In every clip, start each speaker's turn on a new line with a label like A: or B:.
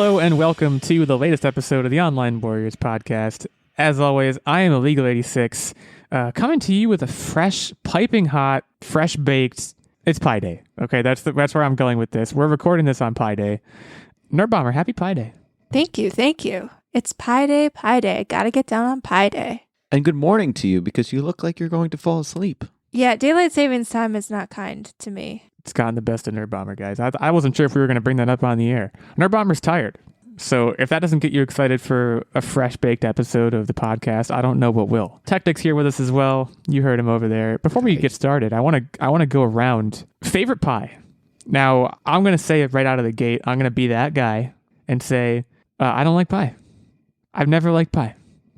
A: Hello and welcome to the latest episode of the Online Warriors podcast. As always, I am Illeagle 86, coming to you with a fresh, piping hot, fresh baked. It's Pi Day. Okay, that's where I'm going with this. We're recording this on Pi Day. Nerdbomber, happy Pi Day.
B: Thank you. It's Pi Day. Gotta get down on Pi Day.
C: And good morning to you because you look like you're going to fall asleep.
B: Yeah, daylight savings time is not kind to me.
A: It's gotten the best of Nerdbomber, guys. I wasn't sure if we were going to bring that up on the air. Nerdbomber's tired. So if that doesn't get you excited for a fresh-baked episode of the podcast, I don't know what will. Techtic's here with us as well. You heard him over there. Before we get started, I want to go around. Favorite pie. Now, I'm going to say it right out of the gate. I'm going to be that guy and say, I don't like pie. I've never liked pie.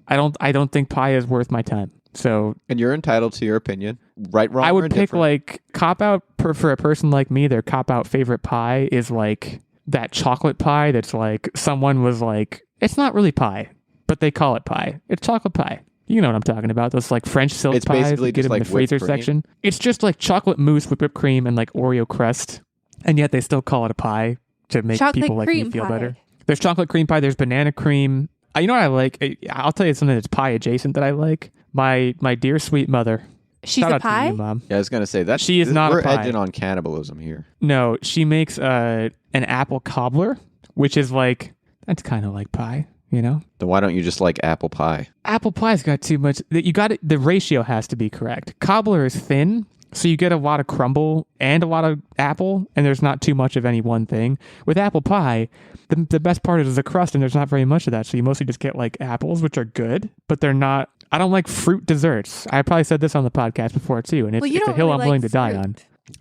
A: I don't think pie is worth my time. So,
C: and you're entitled to your opinion. Right, wrong,
A: I would
C: or
A: pick
C: indifferent.
A: like cop-out for a person like me. Their cop-out favorite pie is like that chocolate pie that's like someone was like, it's not really pie, but they call it pie. It's chocolate pie. You know what I'm talking about. Those like French silk
C: It's
A: pies
C: basically
A: you get
C: just
A: them in
C: like
A: the freezer
C: whipped cream.
A: section. It's just like chocolate mousse with whipped cream and like Oreo crust, and yet they still call it a pie to make
B: Chocolate
A: people like me
B: cream
A: feel
B: pie.
A: better. There's chocolate cream pie. There's banana cream. You know what I like? I'll tell you something that's pie adjacent that I like. My dear sweet mother.
B: She's
A: Shout
B: a
A: out to
B: pie?
A: you, Mom.
C: Yeah, I was going to say that.
A: She is not a
C: We're
A: pie.
C: edging on cannibalism here.
A: No, she makes an apple cobbler, which is like, that's kind of like pie, you know?
C: Then why don't you just like apple pie?
A: Apple pie's got too much. The ratio has to be correct. Cobbler is thin, so you get a lot of crumble and a lot of apple, and there's not too much of any one thing. With apple pie, the best part is the crust, and there's not very much of that, so you mostly just get like apples, which are good, but they're not. I don't like fruit desserts. I probably said this on the podcast before too, and it's
B: Well, you
A: a
B: don't
A: hill
B: really
A: I'm willing
B: like
A: to die
B: fruit.
A: on.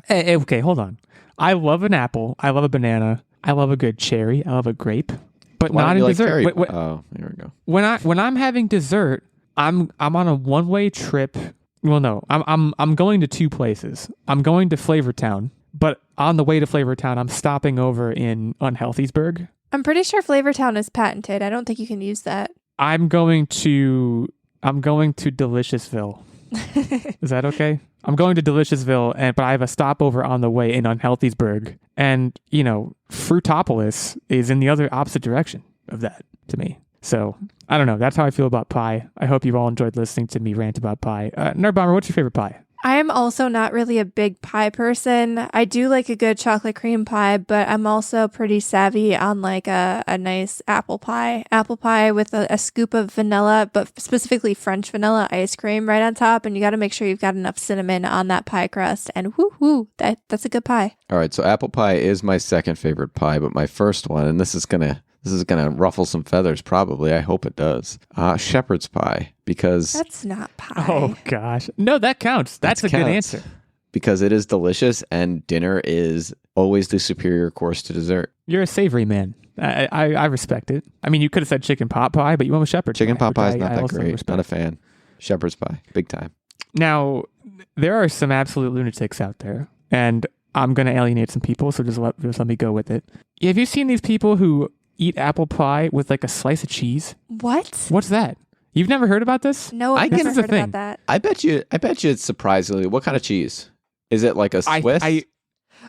A: Hey, okay, hold on. I love an apple. I love a banana. I love a good cherry. I love a grape, but
C: Why
A: not
C: don't
A: in
C: you like
A: dessert.
C: cherry?
A: Wait,
C: Oh, here we go.
A: when I'm having dessert, I'm on a one-way trip. Well, no, I'm going to two places. I'm going to Flavortown, but on the way to Flavortown, I'm stopping over in Unhealthiesburg.
B: I'm pretty sure Flavortown is patented. I don't think you can use that.
A: I'm going to Deliciousville. Is that okay? I'm going to Deliciousville, but I have a stopover on the way in Unhealthiesburg, and Fruitopolis is in the other opposite direction of that to me. So I don't know. That's how I feel about pie. I hope you've all enjoyed listening to me rant about pie. Nerdbomber, what's your favorite pie?
B: I am also not really a big pie person. I do like a good chocolate cream pie, but I'm also pretty savvy on like a nice apple pie. Apple pie with a scoop of vanilla, but specifically French vanilla ice cream right on top. And you got to make sure you've got enough cinnamon on that pie crust. And whoo, that's a good pie.
C: All right, so apple pie is my second favorite pie, but my first one, and this is gonna ruffle some feathers probably. I hope it does. Shepherd's pie, because
B: That's not pie.
A: Oh gosh, no, that counts. That's a good
C: counts.
A: answer.
C: Because it is delicious, and dinner is always the superior course to dessert.
A: You're a savory man. I respect it. I mean, you could have said chicken pot pie, but you went with shepherd's
C: Chicken
A: pie.
C: pot pie is
A: which
C: not
A: I
C: that
A: also
C: great.
A: respect.
C: Not a fan. Shepherd's pie, big time.
A: Now, there are some absolute lunatics out there, and I'm going to alienate some people, so just let me go with it. Have you seen these people who eat apple pie with like a slice of cheese?
B: What?
A: What's that? You've never heard about this?
B: No, I've
A: This
B: never
A: is the
B: heard
A: thing.
B: about that.
C: I bet you it's surprisingly. What kind of cheese? Is it like a Swiss?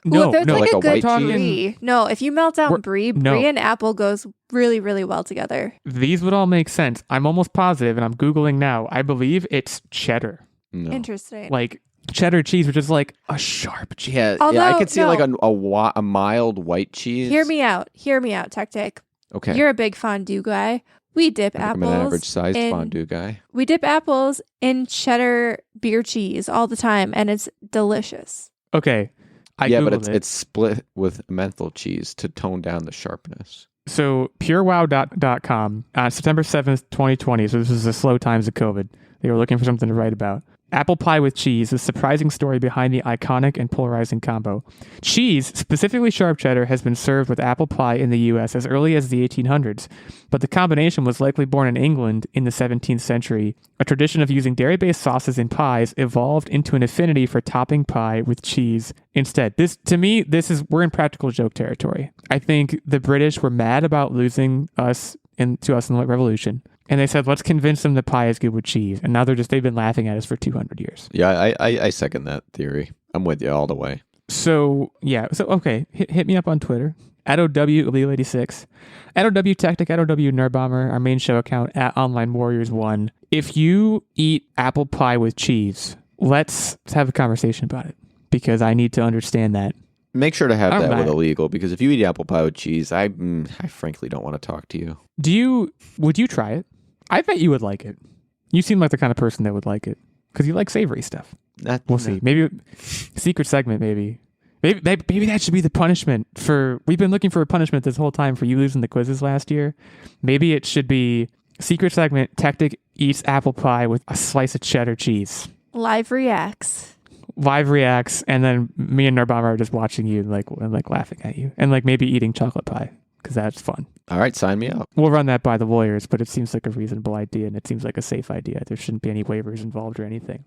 A: No,
B: Ooh, there's
A: no,
B: like
C: like
B: a
C: a
B: good
C: white
A: cheese?
B: brie. No, if you melt down
A: We're-
B: brie
A: no.
B: and apple goes really, really well together.
A: These would all make sense. I'm almost positive, and I'm Googling now. I believe it's cheddar.
C: No.
B: Interesting.
A: Like cheddar cheese, which is like a sharp cheese.
C: Yeah, I
B: Although,
C: could see
B: no.
C: like a mild white cheese.
B: Hear me out, Techtic.
C: Okay.
B: You're a big fondue guy. We dip
C: I'm
B: apples.
C: an average sized
B: in-
C: fondue guy.
B: We dip apples in cheddar beer cheese all the time, and it's delicious.
A: Okay. I
C: Yeah, but
A: Googled it.
C: it's split with menthol cheese to tone down the sharpness.
A: So purewow.com on September 7th, 2020. So this is the slow times of COVID. They were looking for something to write about. Apple pie with cheese, the surprising story behind the iconic and polarizing combo. Cheese, specifically sharp cheddar, has been served with apple pie in the U.S. as early as the 1800s, but the combination was likely born in England in the 17th century. A tradition of using dairy-based sauces in pies evolved into an affinity for topping pie with cheese instead. We're in practical joke territory. I think the British were mad about losing to us in the White Revolution. And they said, let's convince them that pie is good with cheese. And now they've been laughing at us for 200 years.
C: Yeah, I second that theory. I'm with you all the way.
A: So okay, hit me up on Twitter at @OW86, at OW Techtic, at OW Nerdbomber, our main show account at Online Warriors 1. If you eat apple pie with cheese, let's have a conversation about it because I need to understand that.
C: Make sure to have that with
A: it.
C: Illeagle, because if you eat apple pie with cheese, I frankly don't want to talk to you.
A: Would you try it? I bet you would like it. You seem like the kind of person that would like it because you like savory stuff. We'll see. Maybe secret segment. Maybe that should be the punishment for. We've been looking for a punishment this whole time for you losing the quizzes last year. Maybe it should be secret segment. Techtic eats apple pie with a slice of cheddar cheese.
B: Live reacts,
A: and then me and Nerdbomber are just watching you and laughing at you, and like maybe eating chocolate pie because that's fun.
C: All right, sign me up.
A: We'll run that by the lawyers, but it seems like a reasonable idea, and it seems like a safe idea. There shouldn't be any waivers involved or anything.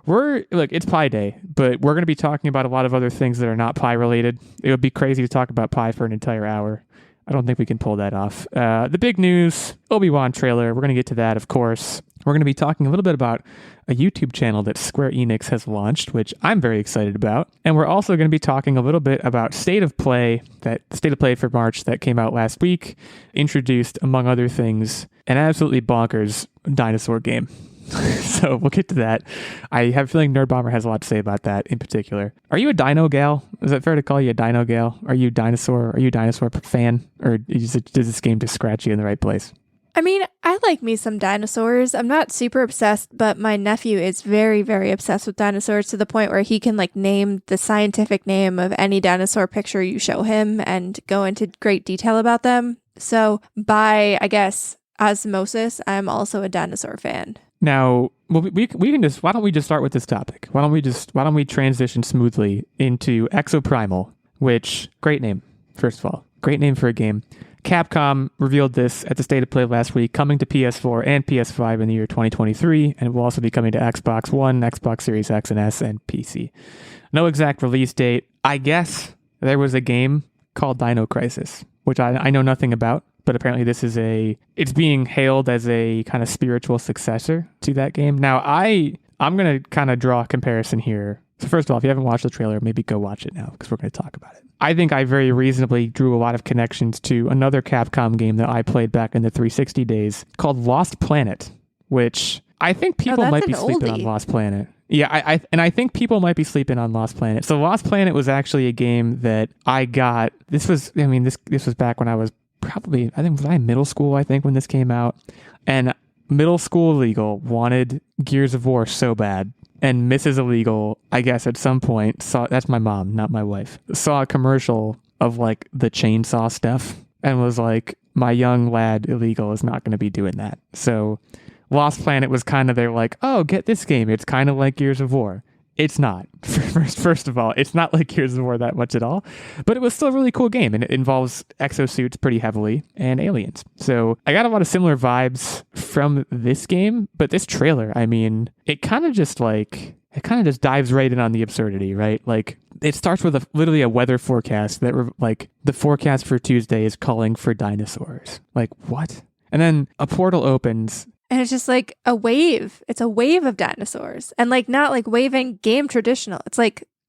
A: It's Pie Day, but we're going to be talking about a lot of other things that are not pie related. It would be crazy to talk about pie for an entire hour. I don't think we can pull that off. The big news, Obi Wan trailer. We're going to get to that, of course. We're going to be talking a little bit about a YouTube channel that Square Enix has launched, which I'm very excited about. And we're also going to be talking a little bit about State of Play for March that came out last week, introduced, among other things, an absolutely bonkers dinosaur game. So we'll get to that. I have a feeling Nerdbomber has a lot to say about that in particular. Are you a dino gal? Is it fair to call you a dino gal? Are you a dinosaur fan? Or does this game just scratch you in the right place?
B: I mean, I like me some dinosaurs. I'm not super obsessed, but my nephew is very, very obsessed with dinosaurs to the point where he can name the scientific name of any dinosaur picture you show him and go into great detail about them. So by, I guess, osmosis, I'm also a dinosaur fan.
A: Now, we can just, why don't we just start with this topic? Why don't we transition smoothly into Exoprimal, which, great name, first of all. Great name for a game. Capcom revealed this at the State of Play last week, coming to PS4 and PS5 in the year 2023, and it will also be coming to Xbox One, Xbox Series X and S, and PC. No exact release date. I guess there was a game called Dino Crisis, which I know nothing about, but apparently it's being hailed as a kind of spiritual successor to that game. Now, I'm going to kind of draw a comparison here. So first of all, if you haven't watched the trailer, maybe go watch it now because we're going to talk about it. I think I very reasonably drew a lot of connections to another Capcom game that I played back in the 360 days called Lost Planet, which I think people might be sleeping on Lost Planet. Yeah, I think people might be sleeping on Lost Planet. So Lost Planet was actually a game that I got. This was back when I was probably, was I in middle school, I think, when this came out. And middle school Illeagle wanted Gears of War so bad. And Mrs. Illeagle, I guess at some point, that's my mom, not my wife, saw a commercial of the chainsaw stuff and was like, my young lad Illeagle is not going to be doing that. So Lost Planet was kind of, they're like, oh, get this game. It's kind of like Gears of War. It's not. First of all, it's not like Gears of War that much at all, but it was still a really cool game, and it involves exosuits pretty heavily and aliens. So I got a lot of similar vibes from this game, but this trailer, I mean, it kind of just dives right in on the absurdity, right? It starts with literally a weather forecast that the forecast for Tuesday is calling for dinosaurs. What? And then a portal opens.
B: And it's just a wave. It's a wave of dinosaurs. And not waving game traditional. It's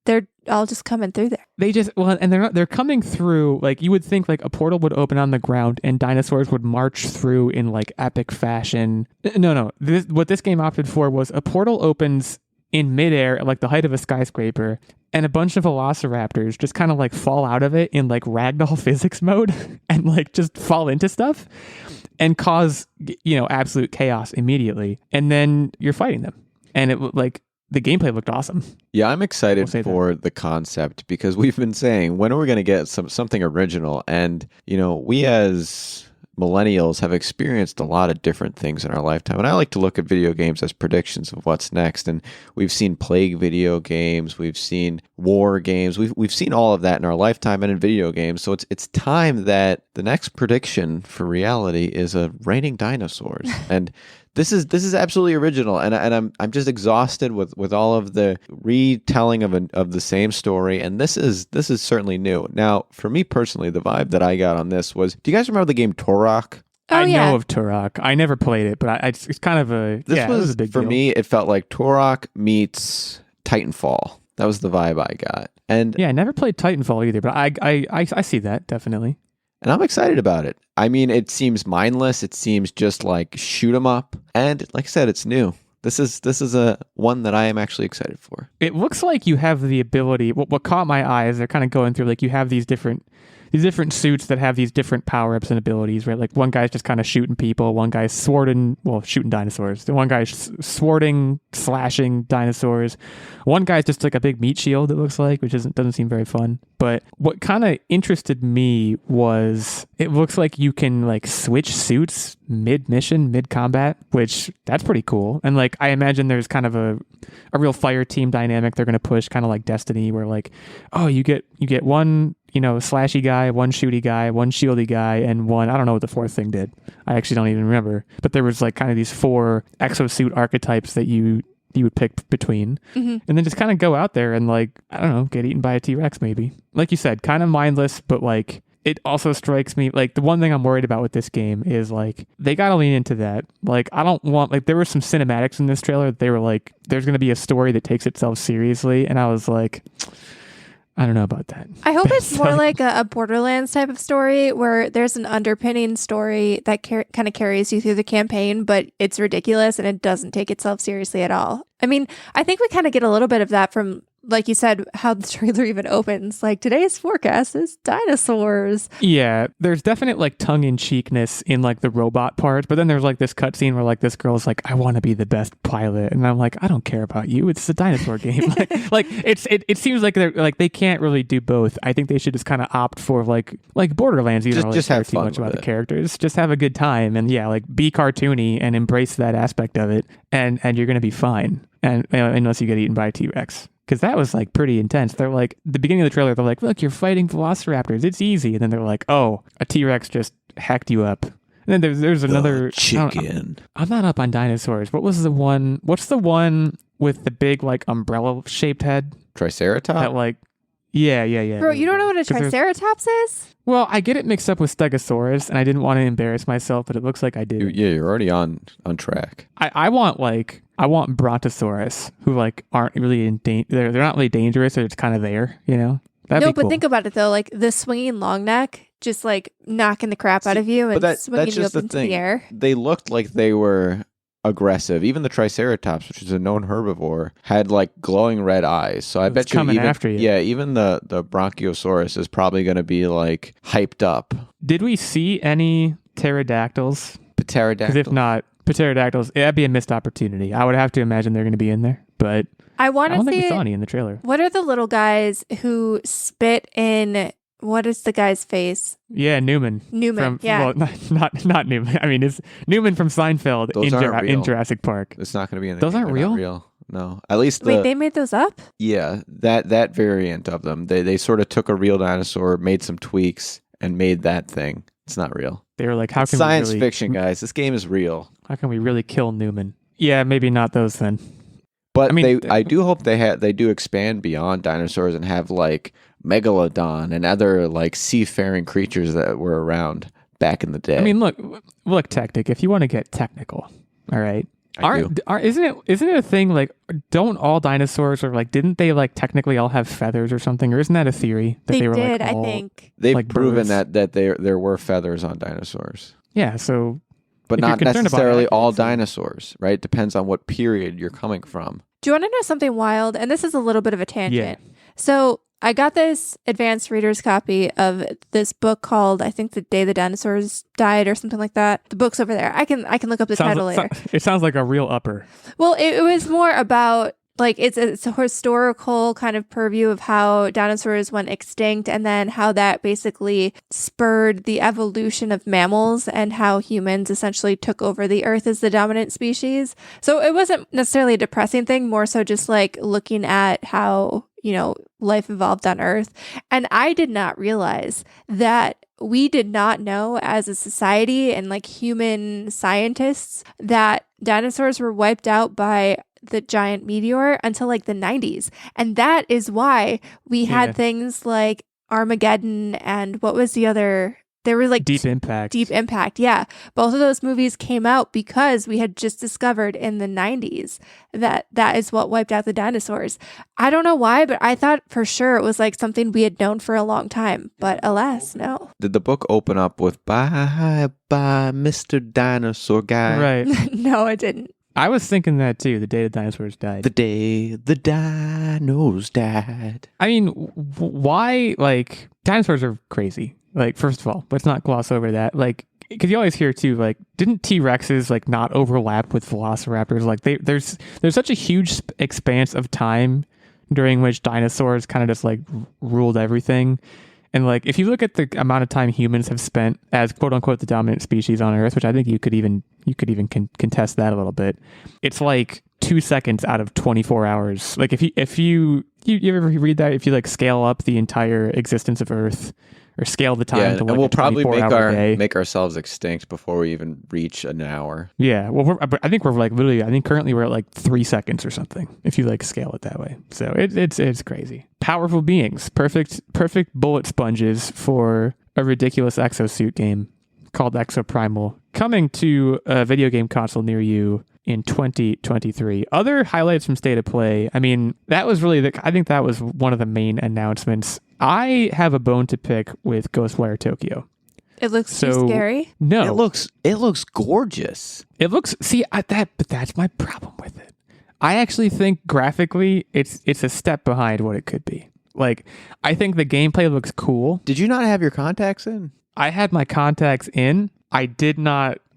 B: they're all just coming through there.
A: They're coming through, you would think a portal would open on the ground and dinosaurs would march through in epic fashion. No. What this game opted for was a portal opens in midair at the height of a skyscraper, and a bunch of velociraptors just kind of fall out of it in ragdoll physics mode and just fall into stuff and cause, absolute chaos immediately. And then you're fighting them. And it the gameplay looked awesome.
C: Yeah, I'm excited for the concept because we've been saying, when are we going to get something original? And, we as millennials have experienced a lot of different things in our lifetime. And I like to look at video games as predictions of what's next. And we've seen Plague video games. We've seen war games. We've seen all of that in our lifetime and in video games. So it's time that the next prediction for reality is a raining dinosaurs. And this is absolutely original, and I'm just exhausted with all of the retelling of the same story, and this is certainly new. Now, for me personally, the vibe that I got on this was, do you guys remember the game Turok?
B: Oh,
A: I know of Turok. I never played it, but it's kind of a
C: this was a big deal. For me, it felt like Turok meets Titanfall. That was the vibe I got. And
A: Yeah, I never played Titanfall either, but I see that definitely.
C: And I'm excited about it. I mean, it seems mindless. It seems just like shoot 'em up. And like I said, it's new. This is a one that I am actually excited for.
A: It looks like you have the ability. What caught my eye is they're kind of going through like you have these different suits that have these different power-ups and abilities, right? Like one guy's just kind of shooting people, one guy's shooting dinosaurs. The one guy's swording, slashing dinosaurs. One guy's just like a big meat shield, it looks like, which doesn't seem very fun. But what kind of interested me was it looks like you can like switch suits mid-mission, mid-combat, which that's pretty cool. And like I imagine there's kind of a real fire team dynamic they're going to push, kind of like Destiny, where like, oh, you get one, slashy guy, one shooty guy, one shieldy guy, and one, I don't know what the fourth thing did. I actually don't even remember. But there was like kind of these 4 exosuit archetypes that you would pick between. Mm-hmm. And then just kind of go out there and like, I don't know, get eaten by a T-Rex maybe. Like you said, kind of mindless, but like it also strikes me like the one thing I'm worried about with this game is like they got to lean into that. Like I don't want, like there were some cinematics in this trailer that they were like, there's going to be a story that takes itself seriously. And I was like, I don't know about that.
B: I hope it's more like a Borderlands type of story where there's an underpinning story that kind of carries you through the campaign, but it's ridiculous and it doesn't take itself seriously at all. I mean, I think we kind of get a little bit of that from, like you said, how the trailer even opens. Like, today's forecast is dinosaurs.
A: Yeah, there's definite like tongue-in-cheekness in like the robot part, but then there's like this cutscene where like this girl's like, I want to be the best pilot, and I'm like, I don't care about you. It's a dinosaur game. like it seems like they're like they can't really do both. I think they should just kind of opt for like Borderlands. You don't really care too much about the characters. Just have a good time, and yeah, like be cartoony and embrace that aspect of it, and you're gonna be fine. And unless you get eaten by a T-Rex. Because that was like pretty intense. They're like, the beginning of the trailer, they're like, look, you're fighting velociraptors. It's easy. And then they're like, oh, a T-Rex just hacked you up. And then there's another
C: chicken.
A: I'm not up on dinosaurs. What's the one with the big like umbrella shaped head?
C: Triceratops?
A: That like, yeah.
B: Bro, you don't know what a Triceratops is?
A: Well, I get it mixed up with Stegosaurus, and I didn't want to embarrass myself, but it looks like I did.
C: You're already on track.
A: I want Brontosaurus, who like aren't really in danger. They're not really dangerous. They're just kind of there, That'd be cool.
B: Think about it though. Like the swinging long neck, just like knocking the crap out of you and swinging you up into the air.
C: They looked like they were aggressive. Even the Triceratops, which is a known herbivore, had like glowing red eyes. So I bet you
A: coming after you.
C: Yeah, even the Bronchiosaurus is probably going to be like hyped up.
A: Did we see any pterodactyls?
C: Pterodactyls?
A: Because if not, pterodactyls, that'd be a missed opportunity. I would have to imagine they're going to be in there, but
B: I don't
A: think we saw any in the trailer.
B: What are the little guys who spit in? What is the guy's face?
A: Yeah, Newman.
B: Yeah.
A: Well, not Newman. I mean, it's Newman from Seinfeld in Jurassic Park.
C: It's not going to be in there.
A: Those aren't real?
C: Not real. No. At least
B: Wait, they made those up?
C: Yeah, that variant of them. They sort of took a real dinosaur, made some tweaks, and made that thing. It's not real.
A: They were like, how can
C: science fiction, guys? This game is real.
A: How can we really kill Newman? Yeah, maybe not those then.
C: But I mean, I do hope they do expand beyond dinosaurs and have like megalodon and other like seafaring creatures that were around back in the day.
A: I mean, look, Techtic. If you want to get technical, all right. Isn't it a thing like don't all dinosaurs or like didn't they like technically all have feathers or something, or isn't that a theory that they were
B: did,
A: like all,
B: I think
C: they've
A: like
C: proven
A: birds?
C: that there were feathers on dinosaurs.
A: Yeah, so
C: but not necessarily all dinosaurs, right? Depends on what period you're coming from.
B: Do you want to know something wild? And this is a little bit of a tangent.
A: Yeah.
B: So I got this advanced reader's copy of this book called, I think, The Day the Dinosaurs Died or something like that. The book's over there. I can look up the title later.
A: It sounds like a real upper.
B: Well, it was more about like it's a historical kind of purview of how dinosaurs went extinct and then how that basically spurred the evolution of mammals and how humans essentially took over the earth as the dominant species. So it wasn't necessarily a depressing thing, more so just like looking at how, life evolved on Earth. And I did not realize that we did not know as a society and like human scientists that dinosaurs were wiped out by the giant meteor until like the 90s. And that is why we had things like Armageddon and what was the other There were like
A: Deep Impact.
B: Deep Impact, yeah. Both of those movies came out because we had just discovered in the 90s that is what wiped out the dinosaurs. I don't know why, but I thought for sure it was like something we had known for a long time. But alas, no.
C: Did the book open up with "Bye, bye, Mr. Dinosaur Guy"?
A: Right.
B: No, it didn't.
A: I was thinking that too, the day the dinosaurs died.
C: The day the dinos died.
A: I mean, why, like, dinosaurs are crazy. Like, first of all, let's not gloss over that. Like, because you always hear too, like, didn't T-Rexes like not overlap with velociraptors? Like, there's such a huge expanse of time during which dinosaurs kind of just like ruled everything. And like, if you look at the amount of time humans have spent as quote unquote the dominant species on Earth, which I think you could even contest that a little bit, it's like 2 seconds out of 24 hours. Like, if you ever read that, if you like scale up the entire existence of Earth, or scale the time to like
C: and we'll probably
A: make
C: ourselves extinct before we even reach an hour.
A: Yeah, well, I think we're like literally. I think currently we're at like 3 seconds or something if you like scale it that way. So it's crazy. Powerful beings, perfect bullet sponges for a ridiculous exosuit game called Exoprimal, coming to a video game console near you in 2023. Other highlights from State of Play. I mean, that was really I think that was one of the main announcements. I have a bone to pick with Ghostwire Tokyo.
B: It looks too scary.
A: No,
C: it looks gorgeous.
A: It looks but that's my problem with it. I actually think graphically it's a step behind what it could be. Like, I think the gameplay looks cool.
C: Did you not have your contacts in?
A: I had my contacts in.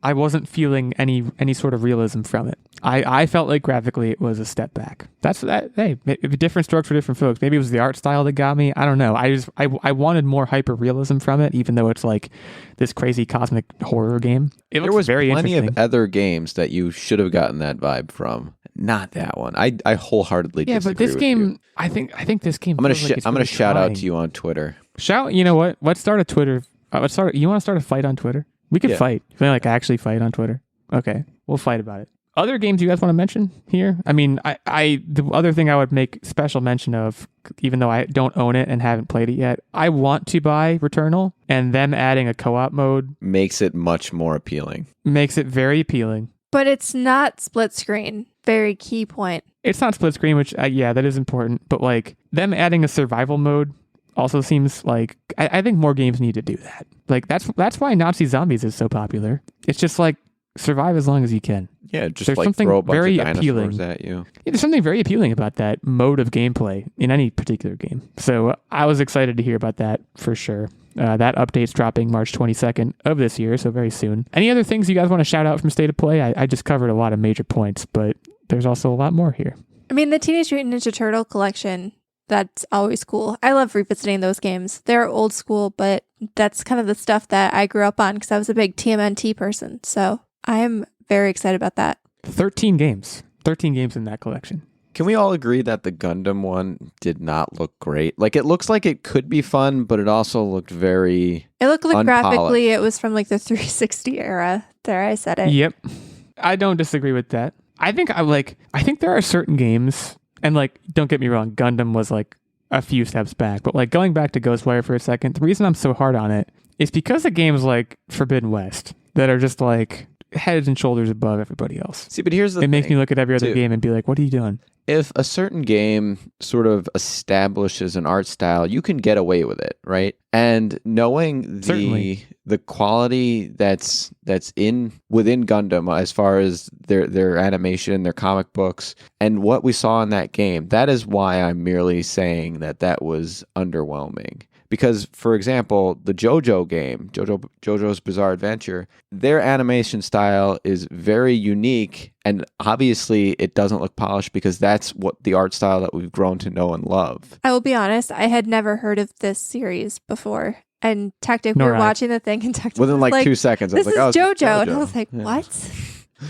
A: I wasn't feeling any sort of realism from it. I felt like graphically it was a step back. That's that. Hey, different strokes for different folks. Maybe it was the art style that got me. I don't know. I wanted more hyper realism from it, even though it's like this crazy cosmic horror game. There was very
C: plenty
A: interesting.
C: of other games that you should have gotten that vibe from. Not that one. I wholeheartly disagree.
A: But this
C: with
A: game,
C: you.
A: I think this game.
C: I'm gonna shout out to you on Twitter.
A: You know what? Let's start a Twitter. You want to start a fight on Twitter? We could fight. You want to like actually fight on Twitter? Okay, we'll fight about it. Other games you guys want to mention here? I mean, the other thing I would make special mention of, even though I don't own it and haven't played it yet, I want to buy Returnal, and them adding a co-op mode
C: makes it much more appealing.
A: Makes it very appealing.
B: But it's not split screen. Very key point.
A: It's not split screen, which that is important. But like them adding a survival mode also seems like I think more games need to do that. Like that's why Nazi Zombies is so popular. It's just like survive as long as you can.
C: Yeah, just
A: there's
C: like
A: something
C: throw a bunch
A: very
C: of dinosaurs
A: appealing
C: at you.
A: Yeah, there's something very appealing about that mode of gameplay in any particular game. So I was excited to hear about that for sure. That update's dropping March 22nd of this year, so very soon. Any other things you guys want to shout out from State of Play? I just covered a lot of major points, but there's also a lot more here.
B: I mean, the Teenage Mutant Ninja Turtle collection, that's always cool. I love revisiting those games. They're old school, but that's kind of the stuff that I grew up on because I was a big TMNT person. So I am very excited about that.
A: 13 games in that collection.
C: Can we all agree that the Gundam one did not look great? Like, it looks like it could be fun, but it also looked very
B: It looked like
C: unpolished.
B: graphically it was from like the 360 era. There, I said it.
A: Yep. I don't disagree with that. I think there are certain games, and like, don't get me wrong, Gundam was like a few steps back, but like going back to Ghostwire for a second, the reason I'm so hard on it is because of games like Forbidden West that are just like heads and shoulders above everybody else.
C: See, but here's the thing.
A: It makes me look at every other game and be like, what are you doing?
C: If a certain game sort of establishes an art style, you can get away with it, right? And knowing the quality that's within Gundam as far as their animation, their comic books, and what we saw in that game, that is why I'm merely saying that was underwhelming. Because, for example, the Jojo game, Jojo's Bizarre Adventure, their animation style is very unique, and obviously it doesn't look polished because that's what the art style that we've grown to know and love.
B: I will be honest, I had never heard of this series before. And Techtic, we were watching the thing, and Techtic
C: within
B: was
C: like 2 seconds, I was
B: this
C: like,
B: is Jojo. And I was like, what?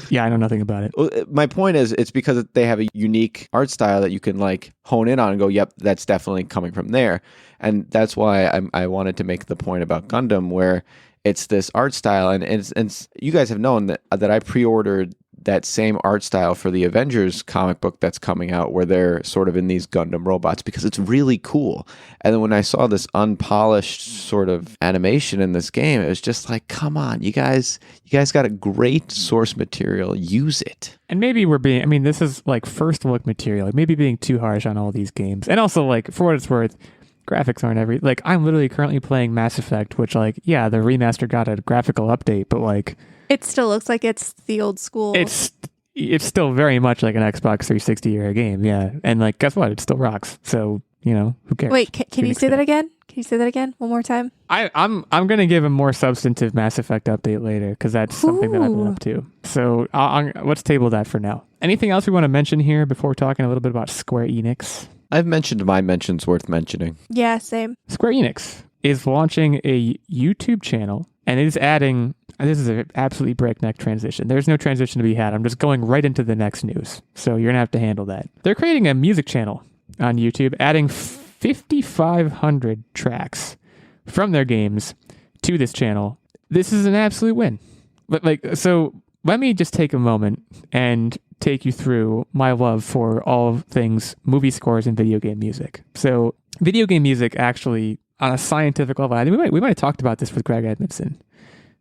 A: Yeah, I know nothing about it.
C: Well, my point is, it's because they have a unique art style that you can like hone in on and go, yep, that's definitely coming from there. And that's why I wanted to make the point about Gundam, where it's this art style, and you guys have known that I pre-ordered that same art style for the Avengers comic book that's coming out, where they're sort of in these Gundam robots, because it's really cool. And then when I saw this unpolished sort of animation in this game, it was just like, come on, you guys got a great source material. Use it.
A: And maybe this is like first look material, like maybe being too harsh on all these games. And also, like, for what it's worth, graphics aren't like, I'm literally currently playing Mass Effect, which, like, yeah, the remaster got a graphical update, but like,
B: it still looks like it's the old school.
A: It's still very much like an Xbox 360 era game, yeah. And like, guess what? It still rocks. So, who cares?
B: Wait, can you say that again? Can you say that again one more time?
A: I'm gonna give a more substantive Mass Effect update later, because that's something that I've been up to. So let's table that for now. Anything else we want to mention here before talking a little bit about Square Enix?
C: I've mentioned my mentions worth mentioning.
B: Yeah, same.
A: Square Enix is launching a YouTube channel, and it is adding. This is an absolutely breakneck transition. There's no transition to be had. I'm just going right into the next news. So you're going to have to handle that. They're creating a music channel on YouTube, adding 5,500 tracks from their games to this channel. This is an absolute win. But so let me just take a moment and take you through my love for all things movie scores and video game music. So video game music, actually, on a scientific level, we might have talked about this with Greg Edmondson.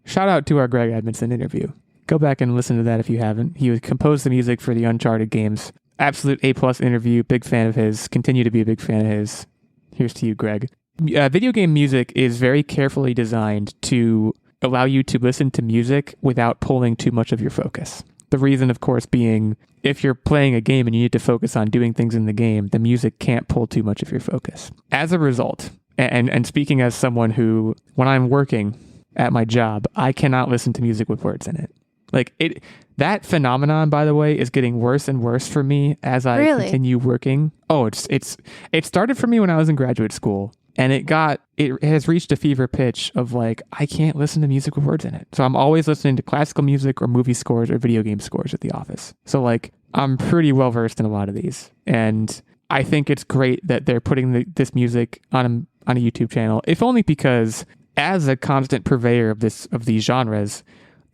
A: Shout out to our Greg Edmondson interview. Go back and listen to that if you haven't. He composed the music for the Uncharted games. Absolute A+ interview. Big fan of his. Continue to be a big fan of his. Here's to you, Greg. Video game music is very carefully designed to allow you to listen to music without pulling too much of your focus. The reason, of course, being if you're playing a game and you need to focus on doing things in the game, the music can't pull too much of your focus. As a result, and speaking as someone who, when I'm working at my job, I cannot listen to music with words in it. That phenomenon, by the way, is getting worse and worse for me as I continue working. Oh, it started for me when I was in graduate school, and it has reached a fever pitch of like, I can't listen to music with words in it. So I'm always listening to classical music or movie scores or video game scores at the office. So like, I'm pretty well versed in a lot of these, and I think it's great that they're putting this music on a YouTube channel, if only because, as a constant purveyor of these genres,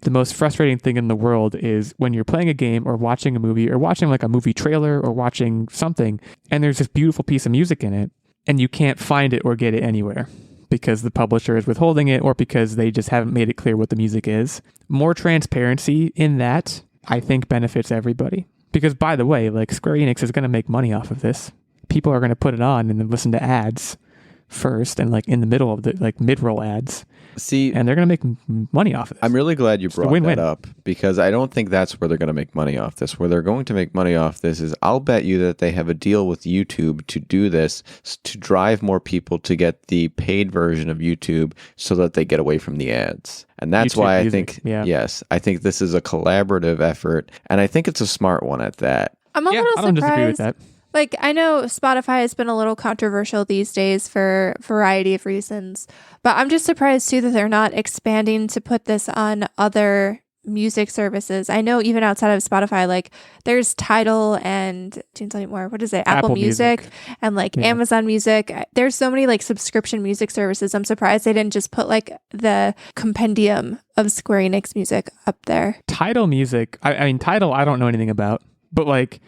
A: the most frustrating thing in the world is when you're playing a game or watching a movie or watching like a movie trailer or watching something, and there's this beautiful piece of music in it, and you can't find it or get it anywhere because the publisher is withholding it or because they just haven't made it clear what the music is. More transparency in that, I think, benefits everybody. Because, by the way, like, Square Enix is going to make money off of this. People are going to put it on and then listen to ads first, and like in the middle of the like mid-roll ads.
C: See,
A: and they're going to make money off of this.
C: I'm really glad you brought that up, because I don't think that's where they're going to make money off this. Where they're going to make money off this is, I'll bet you that they have a deal with YouTube to do this, to drive more people to get the paid version of YouTube so that they get away from the ads. And that's YouTube why I think, yes, I think this is a collaborative effort, and I think it's a smart one at that.
B: I'm a little surprised.
A: I don't disagree with that.
B: Like, I know Spotify has been a little controversial these days for a variety of reasons, but I'm just surprised too that they're not expanding to put this on other music services. I know even outside of Spotify, like there's Tidal and what is it? Apple Music and like Amazon Music. There's so many like subscription music services. I'm surprised they didn't just put like the compendium of Square Enix music up there.
A: Tidal Music. I mean, Tidal, I don't know anything about, but like,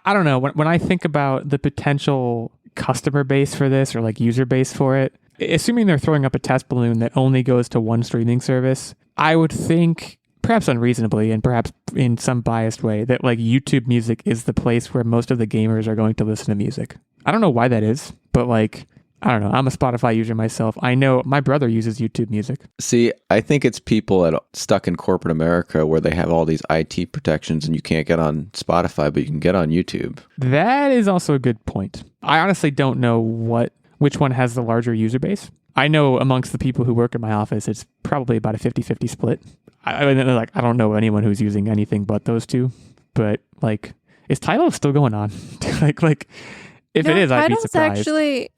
A: I don't know. When I think about the potential customer base for this, or like user base for it, assuming they're throwing up a test balloon that only goes to one streaming service, I would think, perhaps unreasonably and perhaps in some biased way, that like YouTube Music is the place where most of the gamers are going to listen to music. I don't know why that is, but like, I don't know. I'm a Spotify user myself. I know my brother uses YouTube Music.
C: See, I think it's people stuck in corporate America where they have all these IT protections and you can't get on Spotify, but you can get on YouTube.
A: That is also a good point. I honestly don't know which one has the larger user base. I know amongst the people who work in my office, it's probably about a 50-50 split. I don't know anyone who's using anything but those two. But like, is Tidal still going on? like if it is, I'd be surprised.
B: Actually,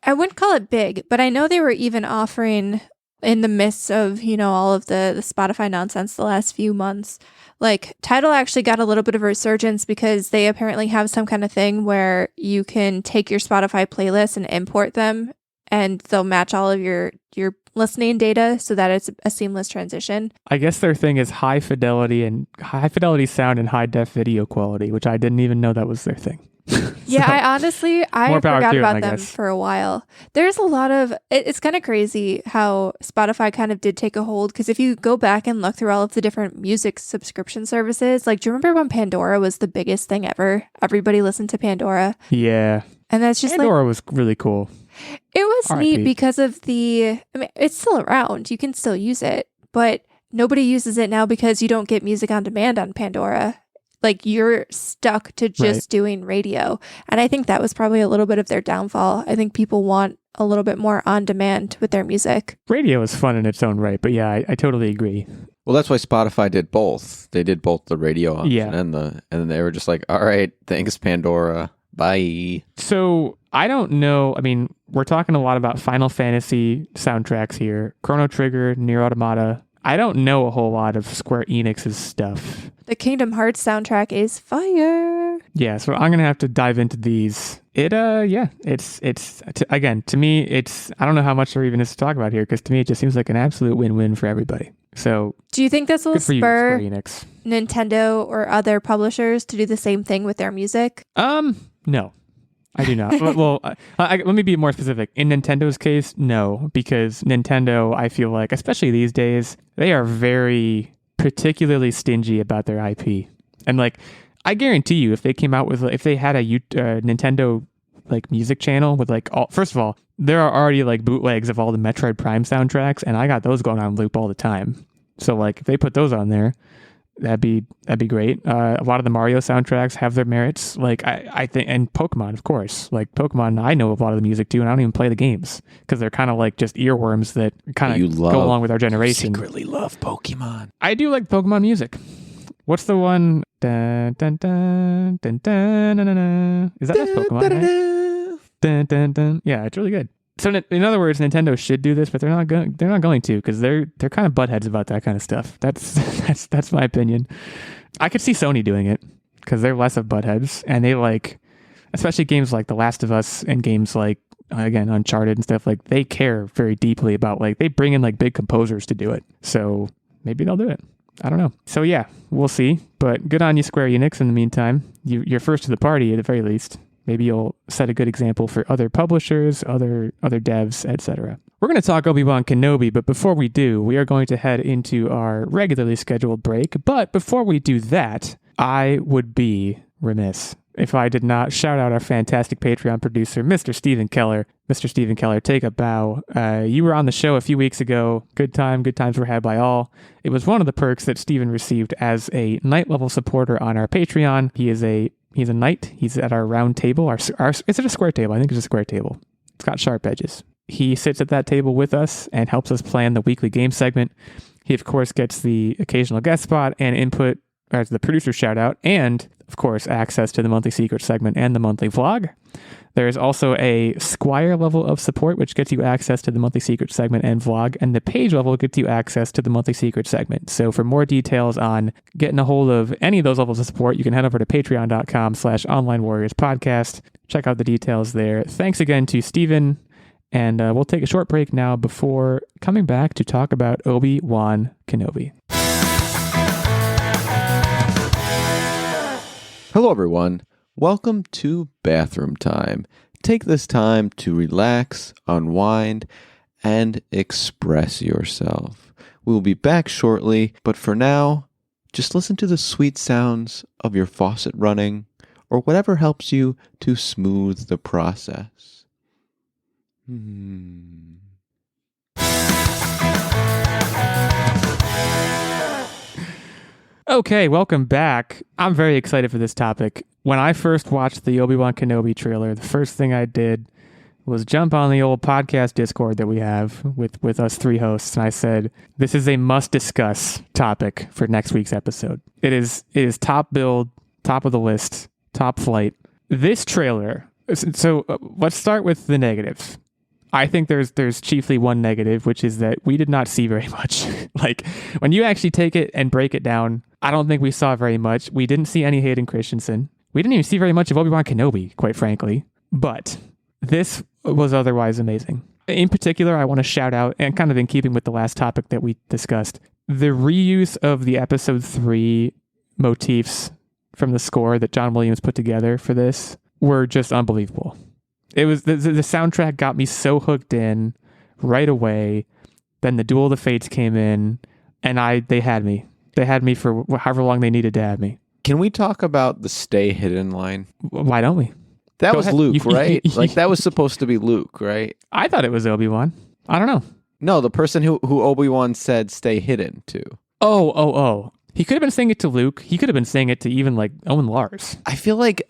B: I wouldn't call it big, but I know they were even offering, in the midst of, all of the Spotify nonsense the last few months, like Tidal actually got a little bit of a resurgence because they apparently have some kind of thing where you can take your Spotify playlists and import them and they'll match all of your listening data so that it's a seamless transition.
A: I guess their thing is high fidelity sound and high def video quality, which I didn't even know that was their thing.
B: Yeah, I honestly forgot about them
A: guess.
B: for a while. There's a lot of it's kind of crazy how Spotify kind of did take a hold, because if you go back and look through all of the different music subscription services, like, do you remember when Pandora was the biggest thing ever? Everybody listened to Pandora.
A: Yeah.
B: And that's just
A: Pandora was really cool.
B: It was
A: R.I.P.
B: neat because of it's still around. You can still use it, but nobody uses it now because you don't get music on demand on Pandora. Like, you're stuck to just doing radio. And I think that was probably a little bit of their downfall. I think people want a little bit more on demand with their music.
A: Radio is fun in its own right, but yeah, I totally agree.
C: Well, that's why Spotify did both. They did both the radio option and they were just like, all right, thanks, Pandora. Bye.
A: So I don't know. I mean, we're talking a lot about Final Fantasy soundtracks here. Chrono Trigger, Nier Automata. I don't know a whole lot of Square Enix's stuff.
B: The Kingdom Hearts soundtrack is fire.
A: Yeah, so I'm gonna have to dive into these. It's again, to me, it's, I don't know how much there even is to talk about here, because to me it just seems like an absolute win-win for everybody. So
B: do you think this will spur
A: Enix,
B: Nintendo or other publishers to do the same thing with their music?
A: No. I do not. Well, let me be more specific. In Nintendo's case, no, because Nintendo, I feel like, especially these days, they are very particularly stingy about their IP. And like, I guarantee you, if they came out with, if they had a Nintendo like music channel with like first of all, there are already like bootlegs of all the Metroid Prime soundtracks, and I got those going on loop all the time. So like, if they put those on there, that'd be great. A lot of the Mario soundtracks have their merits. Like I think, and Pokemon, of course. Like Pokemon, I know a lot of the music too, and I don't even play the games because they're kind of like just earworms that kind of go along with our generation.
C: You secretly love Pokemon.
A: I do like Pokemon music. What's the one? Dun, dun, dun, dun, dun, dun, dun, dun. Is that Pokemon? Right? Dun, dun, dun. Yeah, it's really good. So in other words, Nintendo should do this, but they're not going to, because they're kind of buttheads about that kind of stuff. That's my opinion. I could see Sony doing it because they're less of buttheads, and they like, especially games like The Last of Us and games like, again, Uncharted and stuff, like they care very deeply about, like, they bring in like big composers to do it. So maybe they'll do it. I don't know. So yeah, we'll see. But good on you, Square Enix. In the meantime, you're first to the party at the very least. Maybe you'll set a good example for other publishers, other devs, etc. We're going to talk Obi Wan Kenobi, but before we do, we are going to head into our regularly scheduled break. But before we do that, I would be remiss if I did not shout out our fantastic Patreon producer, Mr. Stephen Keller. Mr. Stephen Keller, take a bow. You were on the show a few weeks ago. Good times were had by all. It was one of the perks that Stephen received as a night level supporter on our Patreon. He's a knight. He's at our round table. Is it a square table? I think it's a square table. It's got sharp edges. He sits at that table with us and helps us plan the weekly game segment. He, of course, gets the occasional guest spot and input as the producer shout out, and, of course, access to the monthly secret segment and the monthly vlog. There is also a Squire level of support, which gets you access to the monthly secret segment and vlog, and the page level gets you access to the monthly secret segment. So for more details on getting a hold of any of those levels of support, you can head over to patreon.com/onlinewarriorspodcast. Check out the details there. Thanks again to Steven, and we'll take a short break now before coming back to talk about Obi Wan Kenobi.
C: Hello, everyone. Welcome to Bathroom Time. Take this time to relax, unwind, and express yourself. We will be back shortly, but for now, just listen to the sweet sounds of your faucet running or whatever helps you to smooth the process.
A: Okay, welcome back. I'm very excited for this topic. When I first watched the Obi Wan Kenobi trailer, the first thing I did was jump on the old podcast Discord that we have with us three hosts, and I said, this is a must-discuss topic for next week's episode. It is top build, top of the list, top flight. This trailer, so let's start with the negatives. I think there's chiefly one negative, which is that we did not see very much. Like, when you actually take it and break it down, I don't think we saw very much. We didn't see any Hayden Christensen. We didn't even see very much of Obi Wan Kenobi, quite frankly. But this was otherwise amazing. in particular, I want to shout out, and kind of in keeping with the last topic that we discussed, the reuse of the episode 3 motifs from the score that John Williams put together for this were just unbelievable. It was the soundtrack got me so hooked in right away. Then the Duel of the Fates came in, and they had me. They had me for however long they needed to have me.
C: Can we talk about the "Stay Hidden" line?
A: Why don't we?
C: That
A: Go
C: was
A: ahead.
C: Luke, right? Like that was supposed to be Luke, right?
A: I thought it was Obi Wan. I don't know.
C: No, the person who Obi Wan said "Stay hidden" to.
A: Oh. He could have been saying it to Luke. He could have been saying it to even like Owen Lars.
C: I feel like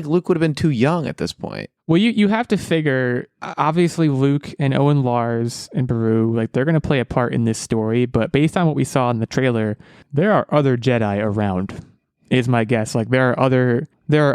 C: Luke would have been too young at this point.
A: Well, you have to figure, obviously Luke and Owen Lars and Beru, like they're going to play a part in this story, but based on what we saw in the trailer, there are other Jedi around, is my guess. Like there are